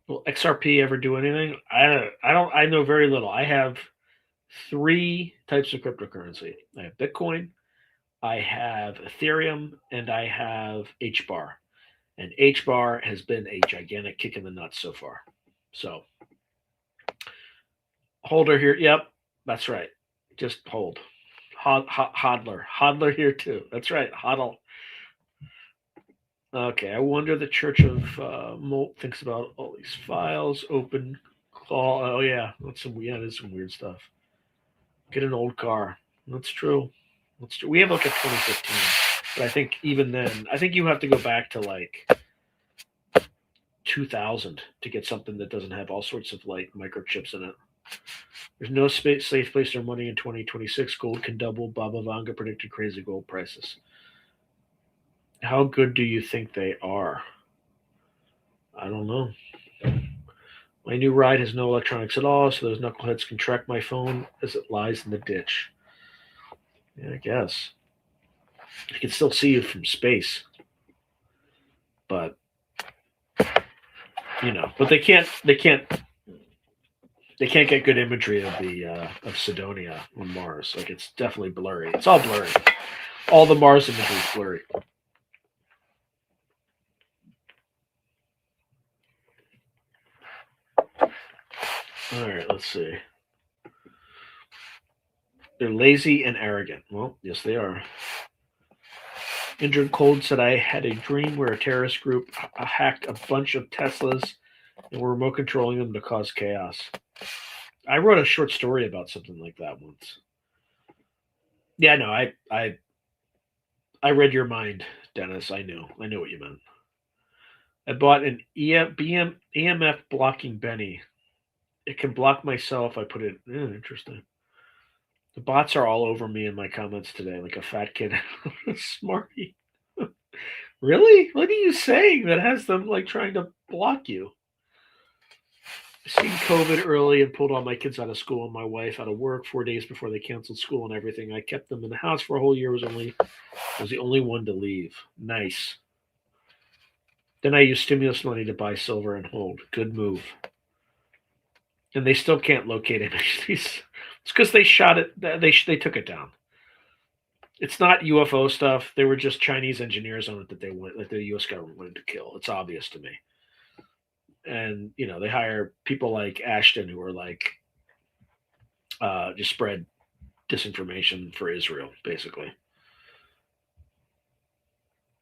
Will XRP ever do anything? I know very little. I have 3 types of cryptocurrency. I have Bitcoin, I have Ethereum, and I have HBAR. And HBAR has been a gigantic kick in the nuts so far. So, holder here. Yep, that's right. Just hold. Hodler here too. That's right. Hodl. Okay, I wonder the Church of Molt thinks about all these files. Open call. Oh yeah, that's some weird stuff. Get an old car. That's true. That's true. We have like a 2015, but I think even then, I think you have to go back to like 2000 to get something that doesn't have all sorts of like microchips in it. There's no safe place for money in 2026. Gold can double. Baba Vanga predicted crazy gold prices. How good do you think they are? I don't know. My new ride has no electronics at all, so those knuckleheads can track my phone as it lies in the ditch. Yeah, I guess. I can still see you from space. But but they can't get good imagery of the of Sidonia on Mars. Like, it's definitely blurry. It's all blurry. All the Mars imagery is blurry. All right, let's see. They're lazy and arrogant. Well, yes, they are. Injured Cold said, I had a dream where a terrorist group hacked a bunch of Teslas and were remote controlling them to cause chaos. I wrote a short story about something like that once. Yeah, no, I read your mind, Dennis. I knew what you meant. I bought an EMF blocking Benny. It can block myself. I put it. Interesting. The bots are all over me in my comments today, like a fat kid. Smarty. Really? What are you saying that has them like trying to block you? I seen COVID early and pulled all my kids out of school and my wife out of work 4 days before they canceled school and everything. I kept them in the house for a whole year. Was the only one to leave. Nice. Then I used stimulus money to buy silver and hold. Good move. And they still can't locate it. It's because they shot it. They took it down. It's not UFO stuff. They were just Chinese engineers on it that the U.S. government wanted to kill. It's obvious to me. And they hire people like Ashton who are like just spread disinformation for Israel, basically.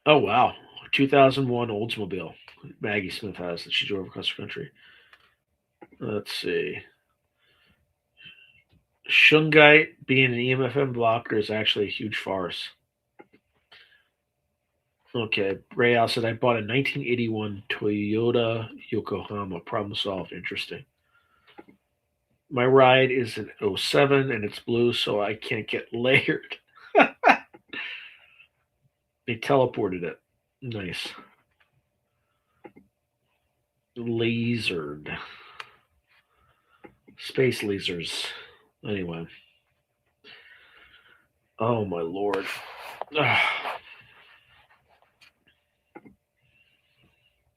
Oh wow, 2001 Oldsmobile. Maggie Smith has that she drove across the country. Let's see. Shungite being an EMFM blocker is actually a huge farce. Okay, Rayal said, I bought a 1981 Toyota Yokohama. Problem solved. Interesting. My ride is an 07 and it's blue, so I can't get layered. They teleported it. Nice. Lasered. Space lasers. Anyway. Oh, my Lord.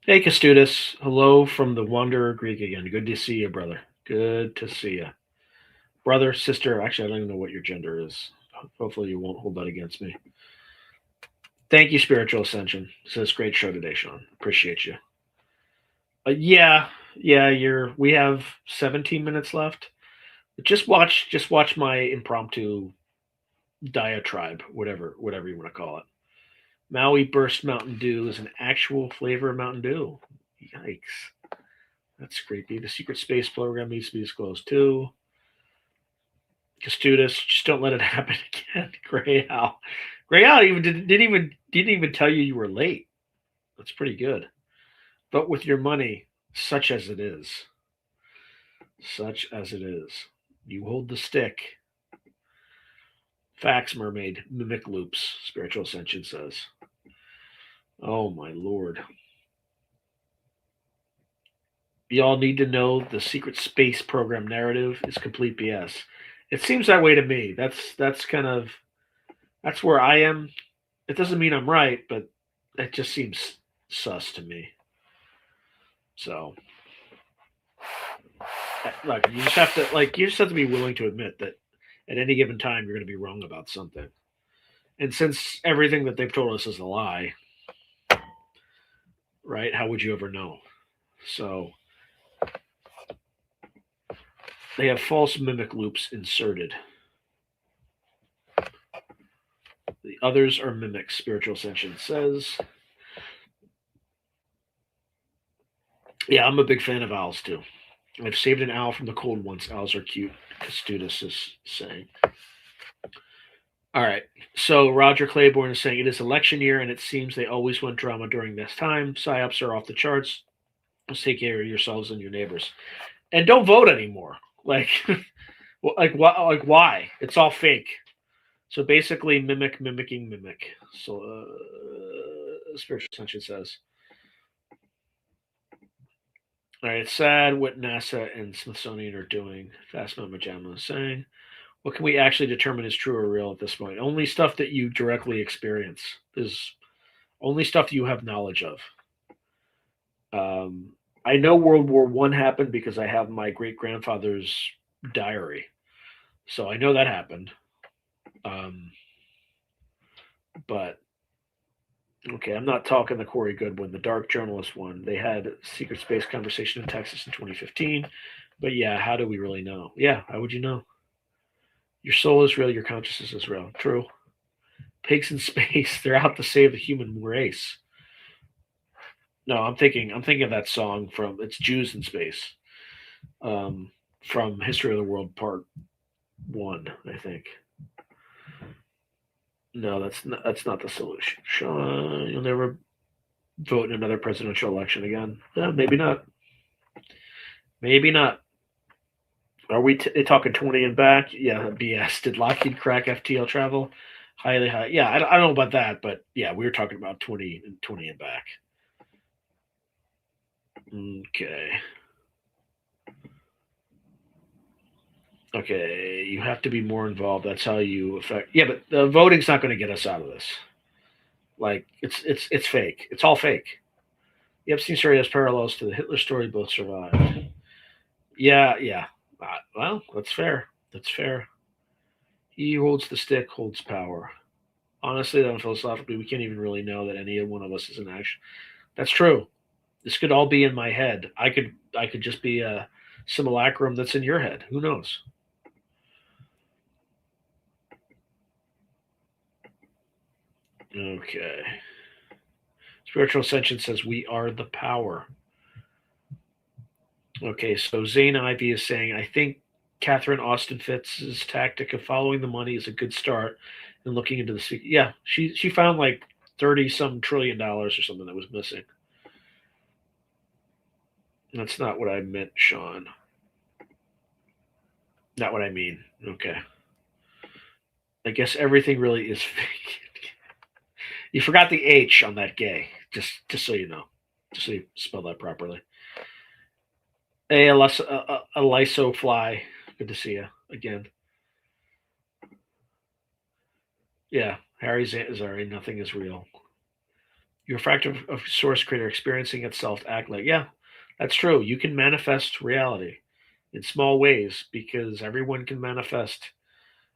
Hey, Kestudis. Hello from the Wanderer Greek again. Good to see you, brother. Good to see you. Brother, sister. Actually, I don't even know what your gender is. Hopefully you won't hold that against me. Thank you, Spiritual Ascension. This great show today, Sean. Appreciate you. Yeah, we have 17 minutes left. Just watch my impromptu diatribe, whatever you want to call it. Maui Burst Mountain Dew is an actual flavor of Mountain Dew. Yikes. That's creepy. The secret space program needs to be disclosed too. Kestudis, just don't let it happen again. Gray Owl didn't even tell you were late. That's pretty good. But with your money, such as it is, you hold the stick. Facts, mermaid, mimic loops, Spiritual Ascension says. Oh, my Lord. Y'all need to know the secret space program narrative is complete BS. It seems that way to me. That's where I am. It doesn't mean I'm right, but it just seems sus to me. So, look, you just have to be willing to admit that at any given time you're going to be wrong about something. And since everything that they've told us is a lie, right? How would you ever know? So they have false mimic loops inserted. The others are mimics, Spiritual Ascension says. Yeah, I'm a big fan of owls too. I've saved an owl from the cold once. Owls are cute, Custudis is saying. All right. So Roger Claiborne is saying it is election year and it seems they always want drama during this time. PSYOPs are off the charts. Let's take care of yourselves and your neighbors. And don't vote anymore. Like why? It's all fake. So basically mimicking mimic. So Spiritual Ascension says. All right, it's sad what NASA and Smithsonian are doing. Fast Mama Jamma is saying. What can we actually determine is true or real at this point? Only stuff that you directly experience. Is only stuff you have knowledge of. I know World War I happened because I have my great-grandfather's diary. So I know that happened. But, okay, I'm not talking the Corey Goodwin, the dark journalist one. They had a secret space conversation in Texas in 2015. But yeah, how do we really know? Yeah, how would you know? Your soul is real, your consciousness is real. True. Pigs in space, they're out to save the human race. No, I'm thinking of that song from it's Jews in Space. From History of the World Part 1, I think. No, that's not the solution. Sean, you'll never vote in another presidential election again. Maybe not. Maybe not. Are we talking 20 and back? Yeah, BS. Did Lockheed crack FTL travel? Highly high. Yeah, I don't know about that, but yeah, we were talking about 20 and back. Okay. Okay, you have to be more involved. That's how you affect. Yeah, but the voting's not going to get us out of this. Like it's fake. It's all fake. The Epstein story has parallels to the Hitler story. Both survived. Yeah. Well, that's fair. That's fair. He who holds the stick holds power. Honestly, though, philosophically, we can't even really know that any one of us is in action. That's true. This could all be in my head. I could just be a simulacrum that's in your head. Who knows? Okay. Spiritual Ascension says we are the power. Okay, so Zane Ivy is saying, I think Catherine Austin Fitz's tactic of following the money is a good start and looking into the yeah, she found like 30-some trillion dollars or something that was missing. That's not what I meant, Sean. Not what I mean. Okay. I guess everything really is fake. You forgot the H on that gay, just so you know. Just so you spell that properly. Hey, Eliso Fly. Good to see you again. Yeah, Harry Zari, nothing is real. Your fractal of source creator experiencing itself act like, yeah, that's true. You can manifest reality in small ways because everyone can manifest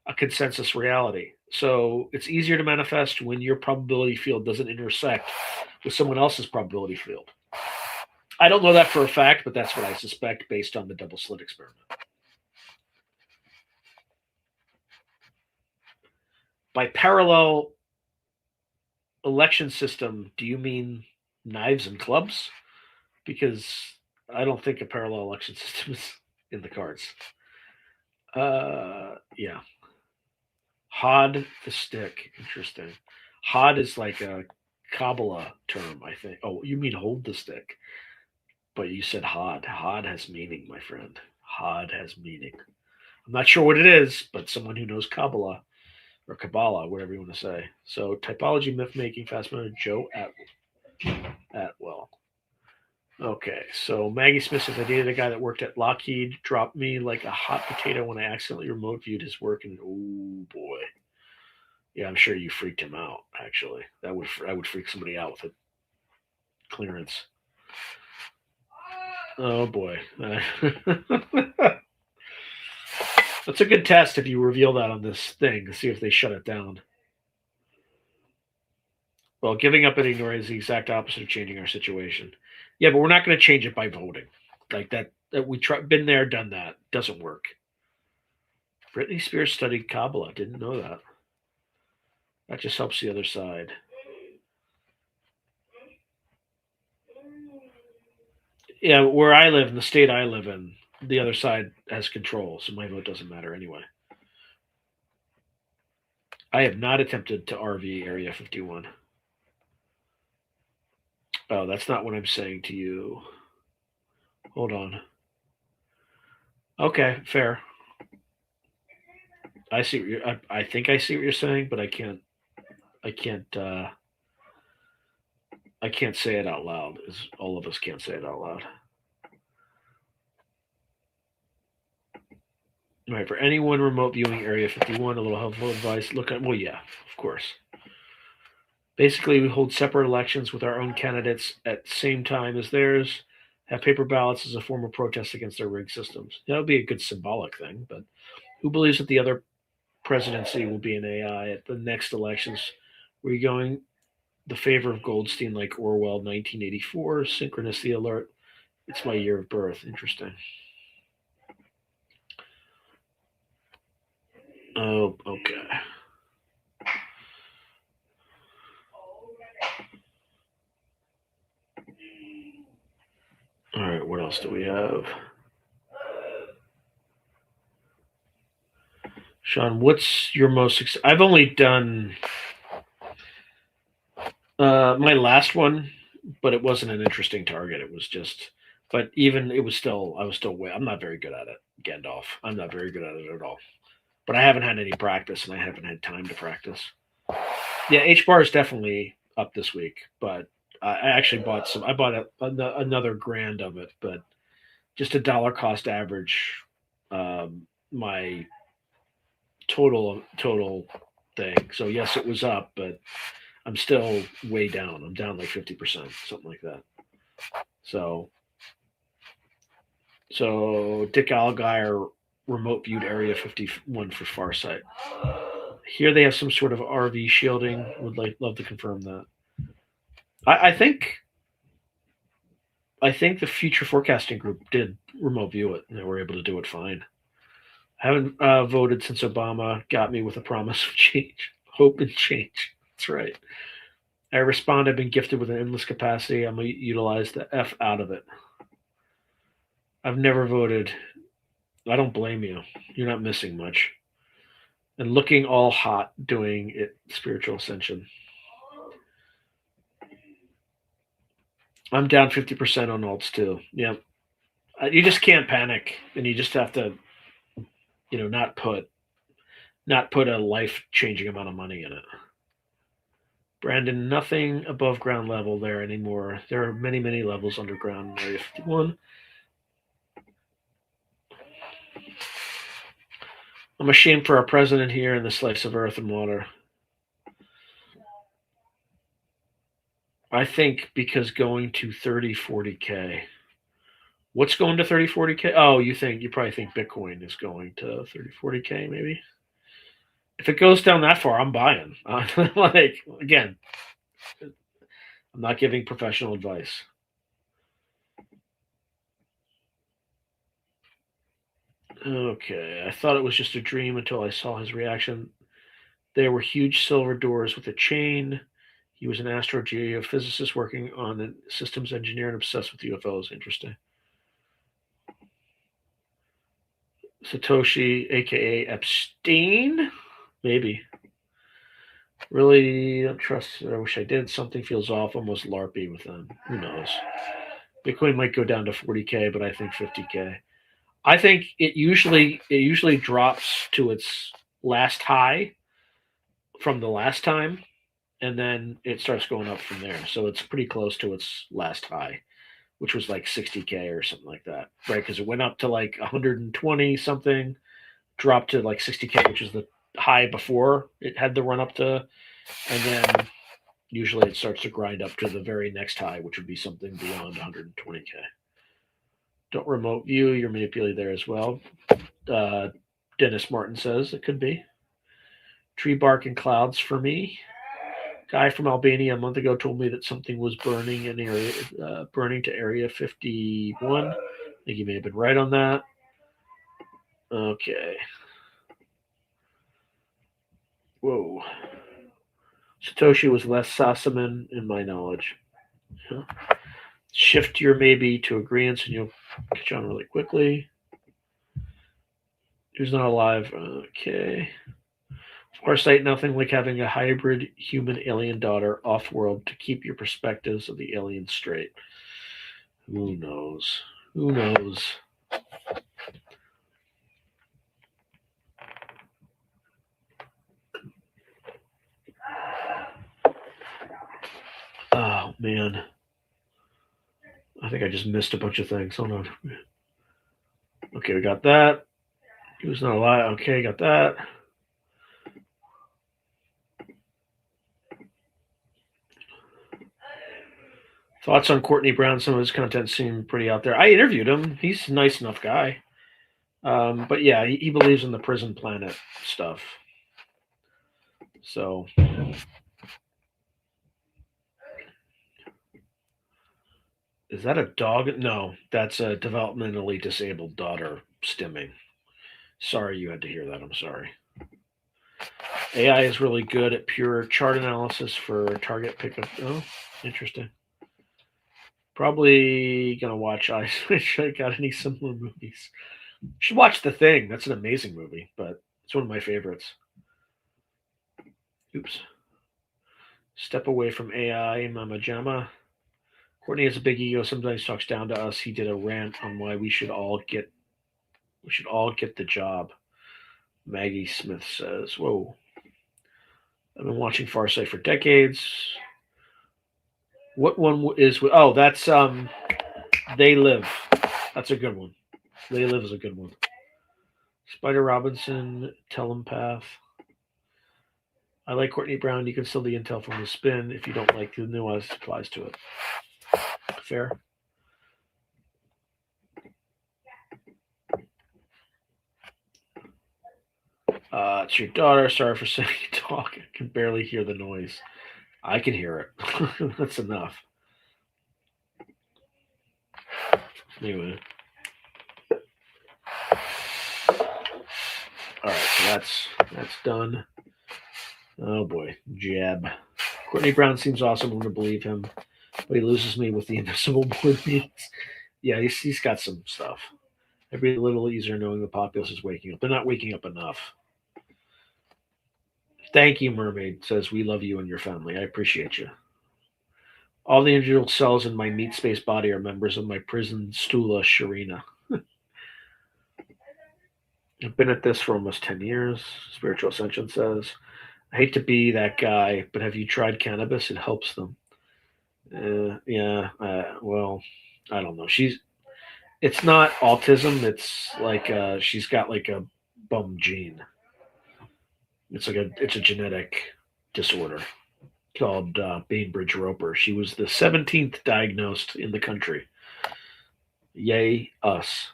a consensus reality. So it's easier to manifest when your probability field doesn't intersect with someone else's probability field. I don't know that for a fact, but that's what I suspect based on the double slit experiment. By parallel election system, do you mean knives and clubs? Because I don't think a parallel election system is in the cards. Yeah. Hod the stick. Interesting. Hod is like a Kabbalah term, I think. Oh, you mean hold the stick. But you said Hod. Hod has meaning, my friend. Hod has meaning. I'm not sure what it is, but someone who knows Kabbalah or Kabbalah, whatever you want to say. So typology, myth making, fast mode, Joe Atwell. Okay, so Maggie Smith says, I dated a guy that worked at Lockheed, dropped me like a hot potato when I accidentally remote viewed his work, and oh boy. Yeah, I'm sure you freaked him out, actually. That would freak somebody out with clearance. Oh boy. That's a good test if you reveal that on this thing to see if they shut it down. Well, giving up and ignoring is the exact opposite of changing our situation. Yeah, but we're not going to change it by voting. Like that we been there, done that. Doesn't work. Britney Spears studied Kabbalah. Didn't know that. That just helps the other side. Yeah, where I live, in the state I live in, the other side has control, so my vote doesn't matter anyway. I have not attempted to RV Area 51. Oh, that's not what I'm saying to you. Hold on. Okay, fair. I see what you're, I think I see what you're saying, but I can't say it out loud. All of us can't say it out loud. All right, for anyone remote viewing Area 51, a little helpful advice. Look at, well, yeah, of course. Basically, we hold separate elections with our own candidates at the same time as theirs, have paper ballots as a form of protest against their rigged systems. That would be a good symbolic thing, but who believes that the other presidency will be an AI at the next elections? Were you going the favor of Goldstein like Orwell 1984? Synchronicity alert. It's my year of birth. Interesting. Oh, okay. All right, what else do we have? Sean, what's your most I've only done my last one, but it wasn't an interesting target. It was just, but even it was still, I was still way, I'm not very good at it, Gandalf. I'm not very good at it at all. But I haven't had any practice, and I haven't had time to practice. Yeah, H-bar is definitely up this week, but I actually bought some. I bought another grand of it, but just a dollar cost average. My total thing. So yes, it was up, but I'm still way down. I'm down like 50%, something like that. So Dick Allgaier remote viewed Area 51 for Farsight. Here they have some sort of RV shielding. Would love to confirm that. I think the Future Forecasting Group did remote view it, and they were able to do it fine. I haven't voted since Obama got me with a promise of change, hope and change. That's right. I respond, I've been gifted with an endless capacity. I'm going to utilize the F out of it. I've never voted. I don't blame you. You're not missing much. And looking all hot doing it, spiritual ascension. I'm down 50% on alts too. Yeah. You just can't panic, and you just have to, not put a life-changing amount of money in it. Brandon, nothing above ground level there anymore. There are many, many levels underground in Area 51. I'm ashamed for our president here in the slice of earth and water. I think because going to 30, 40K. What's going to 30, 40K? Oh, you probably think Bitcoin is going to 30, 40K maybe? If it goes down that far, I'm buying. Again, I'm not giving professional advice. Okay, I thought it was just a dream until I saw his reaction. There were huge silver doors with a chain. He was an astrogeophysicist working on a systems engineer and obsessed with UFOs. Interesting. Satoshi, aka Epstein, maybe. Really don't trust. I wish I did. Something feels off, almost LARPy with them. Who knows? Bitcoin might go down to 40K, but I think 50K. I think it usually drops to its last high from the last time, and then it starts going up from there. So it's pretty close to its last high, which was like 60K or something like that, right? Because it went up to like 120 something, dropped to like 60K, which is the high before it had the run up to, and then Usually it starts to grind up to the very next high, which would be something beyond 120K. Don't remote view. You're manipulated there as well. Dennis Martin says it could be. Tree bark and clouds for me. Guy from Albania a month ago told me that something was burning in area, burning to Area 51. I think he may have been right on that. Okay. Whoa. Satoshi was less Sassaman in my knowledge. Yeah. Shift your maybe to agreements and you'll catch on really quickly. Who's not alive? Okay. Of course, ain't nothing like having a hybrid human-alien daughter off-world to keep your perspectives of the alien straight. Who knows? Who knows? Oh, man. I think I just missed a bunch of things. Hold on. Okay, we got that. Who's not alive? Okay, got that. Thoughts on Courtney Brown? Some of his content seemed pretty out there. I interviewed him. He's a nice enough guy. But yeah, he believes in the prison planet stuff. So is that a dog? No, that's a developmentally disabled daughter stimming. Sorry you had to hear that. I'm sorry. AI is really good at pure chart analysis for target pickup. Oh, interesting. Probably gonna watch Ice Witch. I got any similar movies? You should watch The Thing. That's an amazing movie, but it's one of my favorites. Oops. Step away from AI, Mama Jama. Courtney has a big ego. Sometimes talks down to us. He did a rant on why we should all get the job. Maggie Smith says, "Whoa, I've been watching Farsight for decades." What one is? Oh, that's They Live. That's a good one. They Live is a good one. Spider Robinson, Telepath. I like Courtney Brown. You can steal the intel from the spin. If you don't like the nuance, it applies to it. Fair. It's your daughter. Sorry for saying you talk. I can barely hear the noise. I can hear it. That's enough. Anyway. All right, so that's done. Oh boy, jab. Courtney Brown seems awesome. I'm going to believe him, but he loses me with the invisible board meetings. Yeah, he's got some stuff. Every little easier knowing the populace is waking up. They're not waking up enough. Thank you, Mermaid. Says, we love you and your family. I appreciate you. All the individual cells in my meat space body are members of my prison stula Sharina. I've been at this for almost 10 years, Spiritual Ascension says. I hate to be that guy, but have you tried cannabis? It helps them. Well, I don't know. It's not autism. It's like she's got like a bum gene. It's a genetic disorder called Bainbridge-Roper. She was the 17th diagnosed in the country. Yay, us.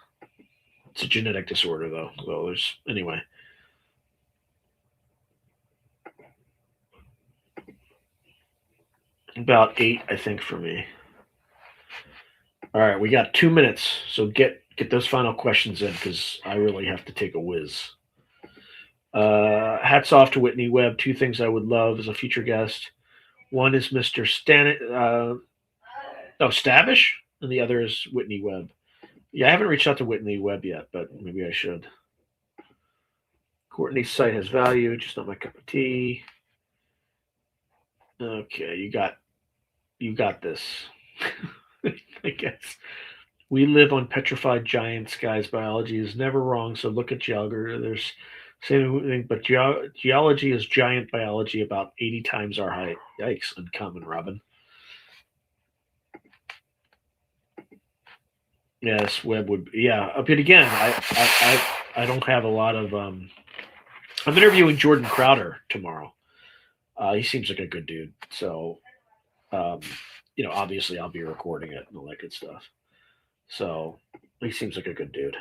It's a genetic disorder, though. So anyway. About 8, I think, for me. All right, we got 2 minutes, so get those final questions in because I really have to take a whiz. Hats off to Whitney Webb. 2 things I would love as a future guest. One is Mr. Stavish, and the other is Whitney Webb. Yeah, I haven't reached out to Whitney Webb yet, but maybe I should. Courtney's site has value, just not my cup of tea. Okay, you got this. I guess. We live on petrified giants, guys. Biology is never wrong, so look at geography. There's same thing, but geology is giant biology about 80 times our height. Yikes, uncommon, Robin. Yes, Webb would. Yeah, but again, I don't have a lot of. I'm interviewing Jordan Crowder tomorrow. He seems like a good dude, so Obviously I'll be recording it and all that good stuff. So he seems like a good dude.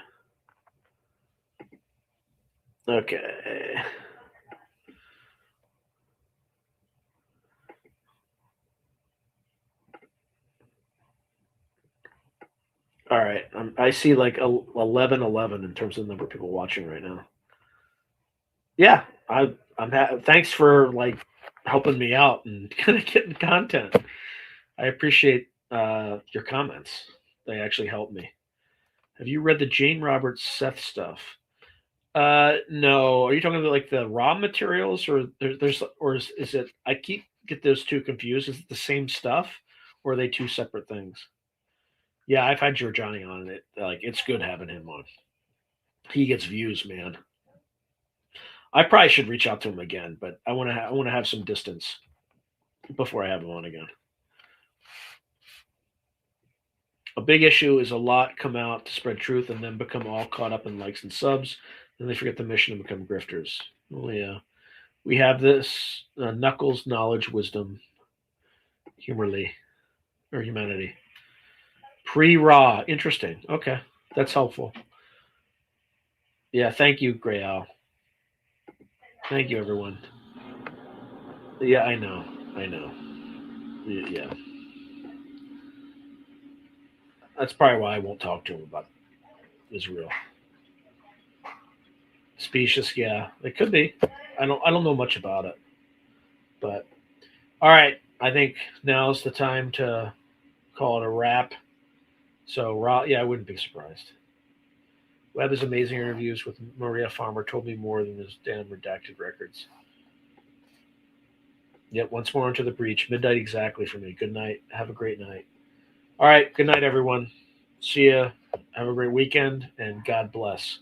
Okay. All right. I see like 11 in terms of the number of people watching right now. Yeah, thanks for like helping me out and kind of getting content. I appreciate your comments. They actually helped me. Have you read the Jane Roberts Seth stuff? No. Are you talking about like the raw materials, or is it? I get those two confused. Is it the same stuff, or are they two separate things? Yeah, I've had Giorgiani on it. Like, it's good having him on. He gets views, man. I probably should reach out to him again, but I want to have some distance before I have him on again. A big issue is a lot come out to spread truth and then become all caught up in likes and subs. Then they forget the mission and become grifters. Oh, yeah. We have this Knuckles, knowledge, wisdom, humanity. Pre-raw. Interesting. Okay. That's helpful. Yeah, thank you, Gray Owl. Thank you, everyone. Yeah, I know. Yeah. That's probably why I won't talk to him about Israel. Specious, yeah. It could be. I don't know much about it. But all right, I think now's the time to call it a wrap. So, I wouldn't be surprised. Weather's amazing interviews with Maria Farmer told me more than his damn redacted records. Yep, once more into the breach. Midnight exactly for me. Good night. Have a great night. All right, good night, everyone. See ya. Have a great weekend, and God bless.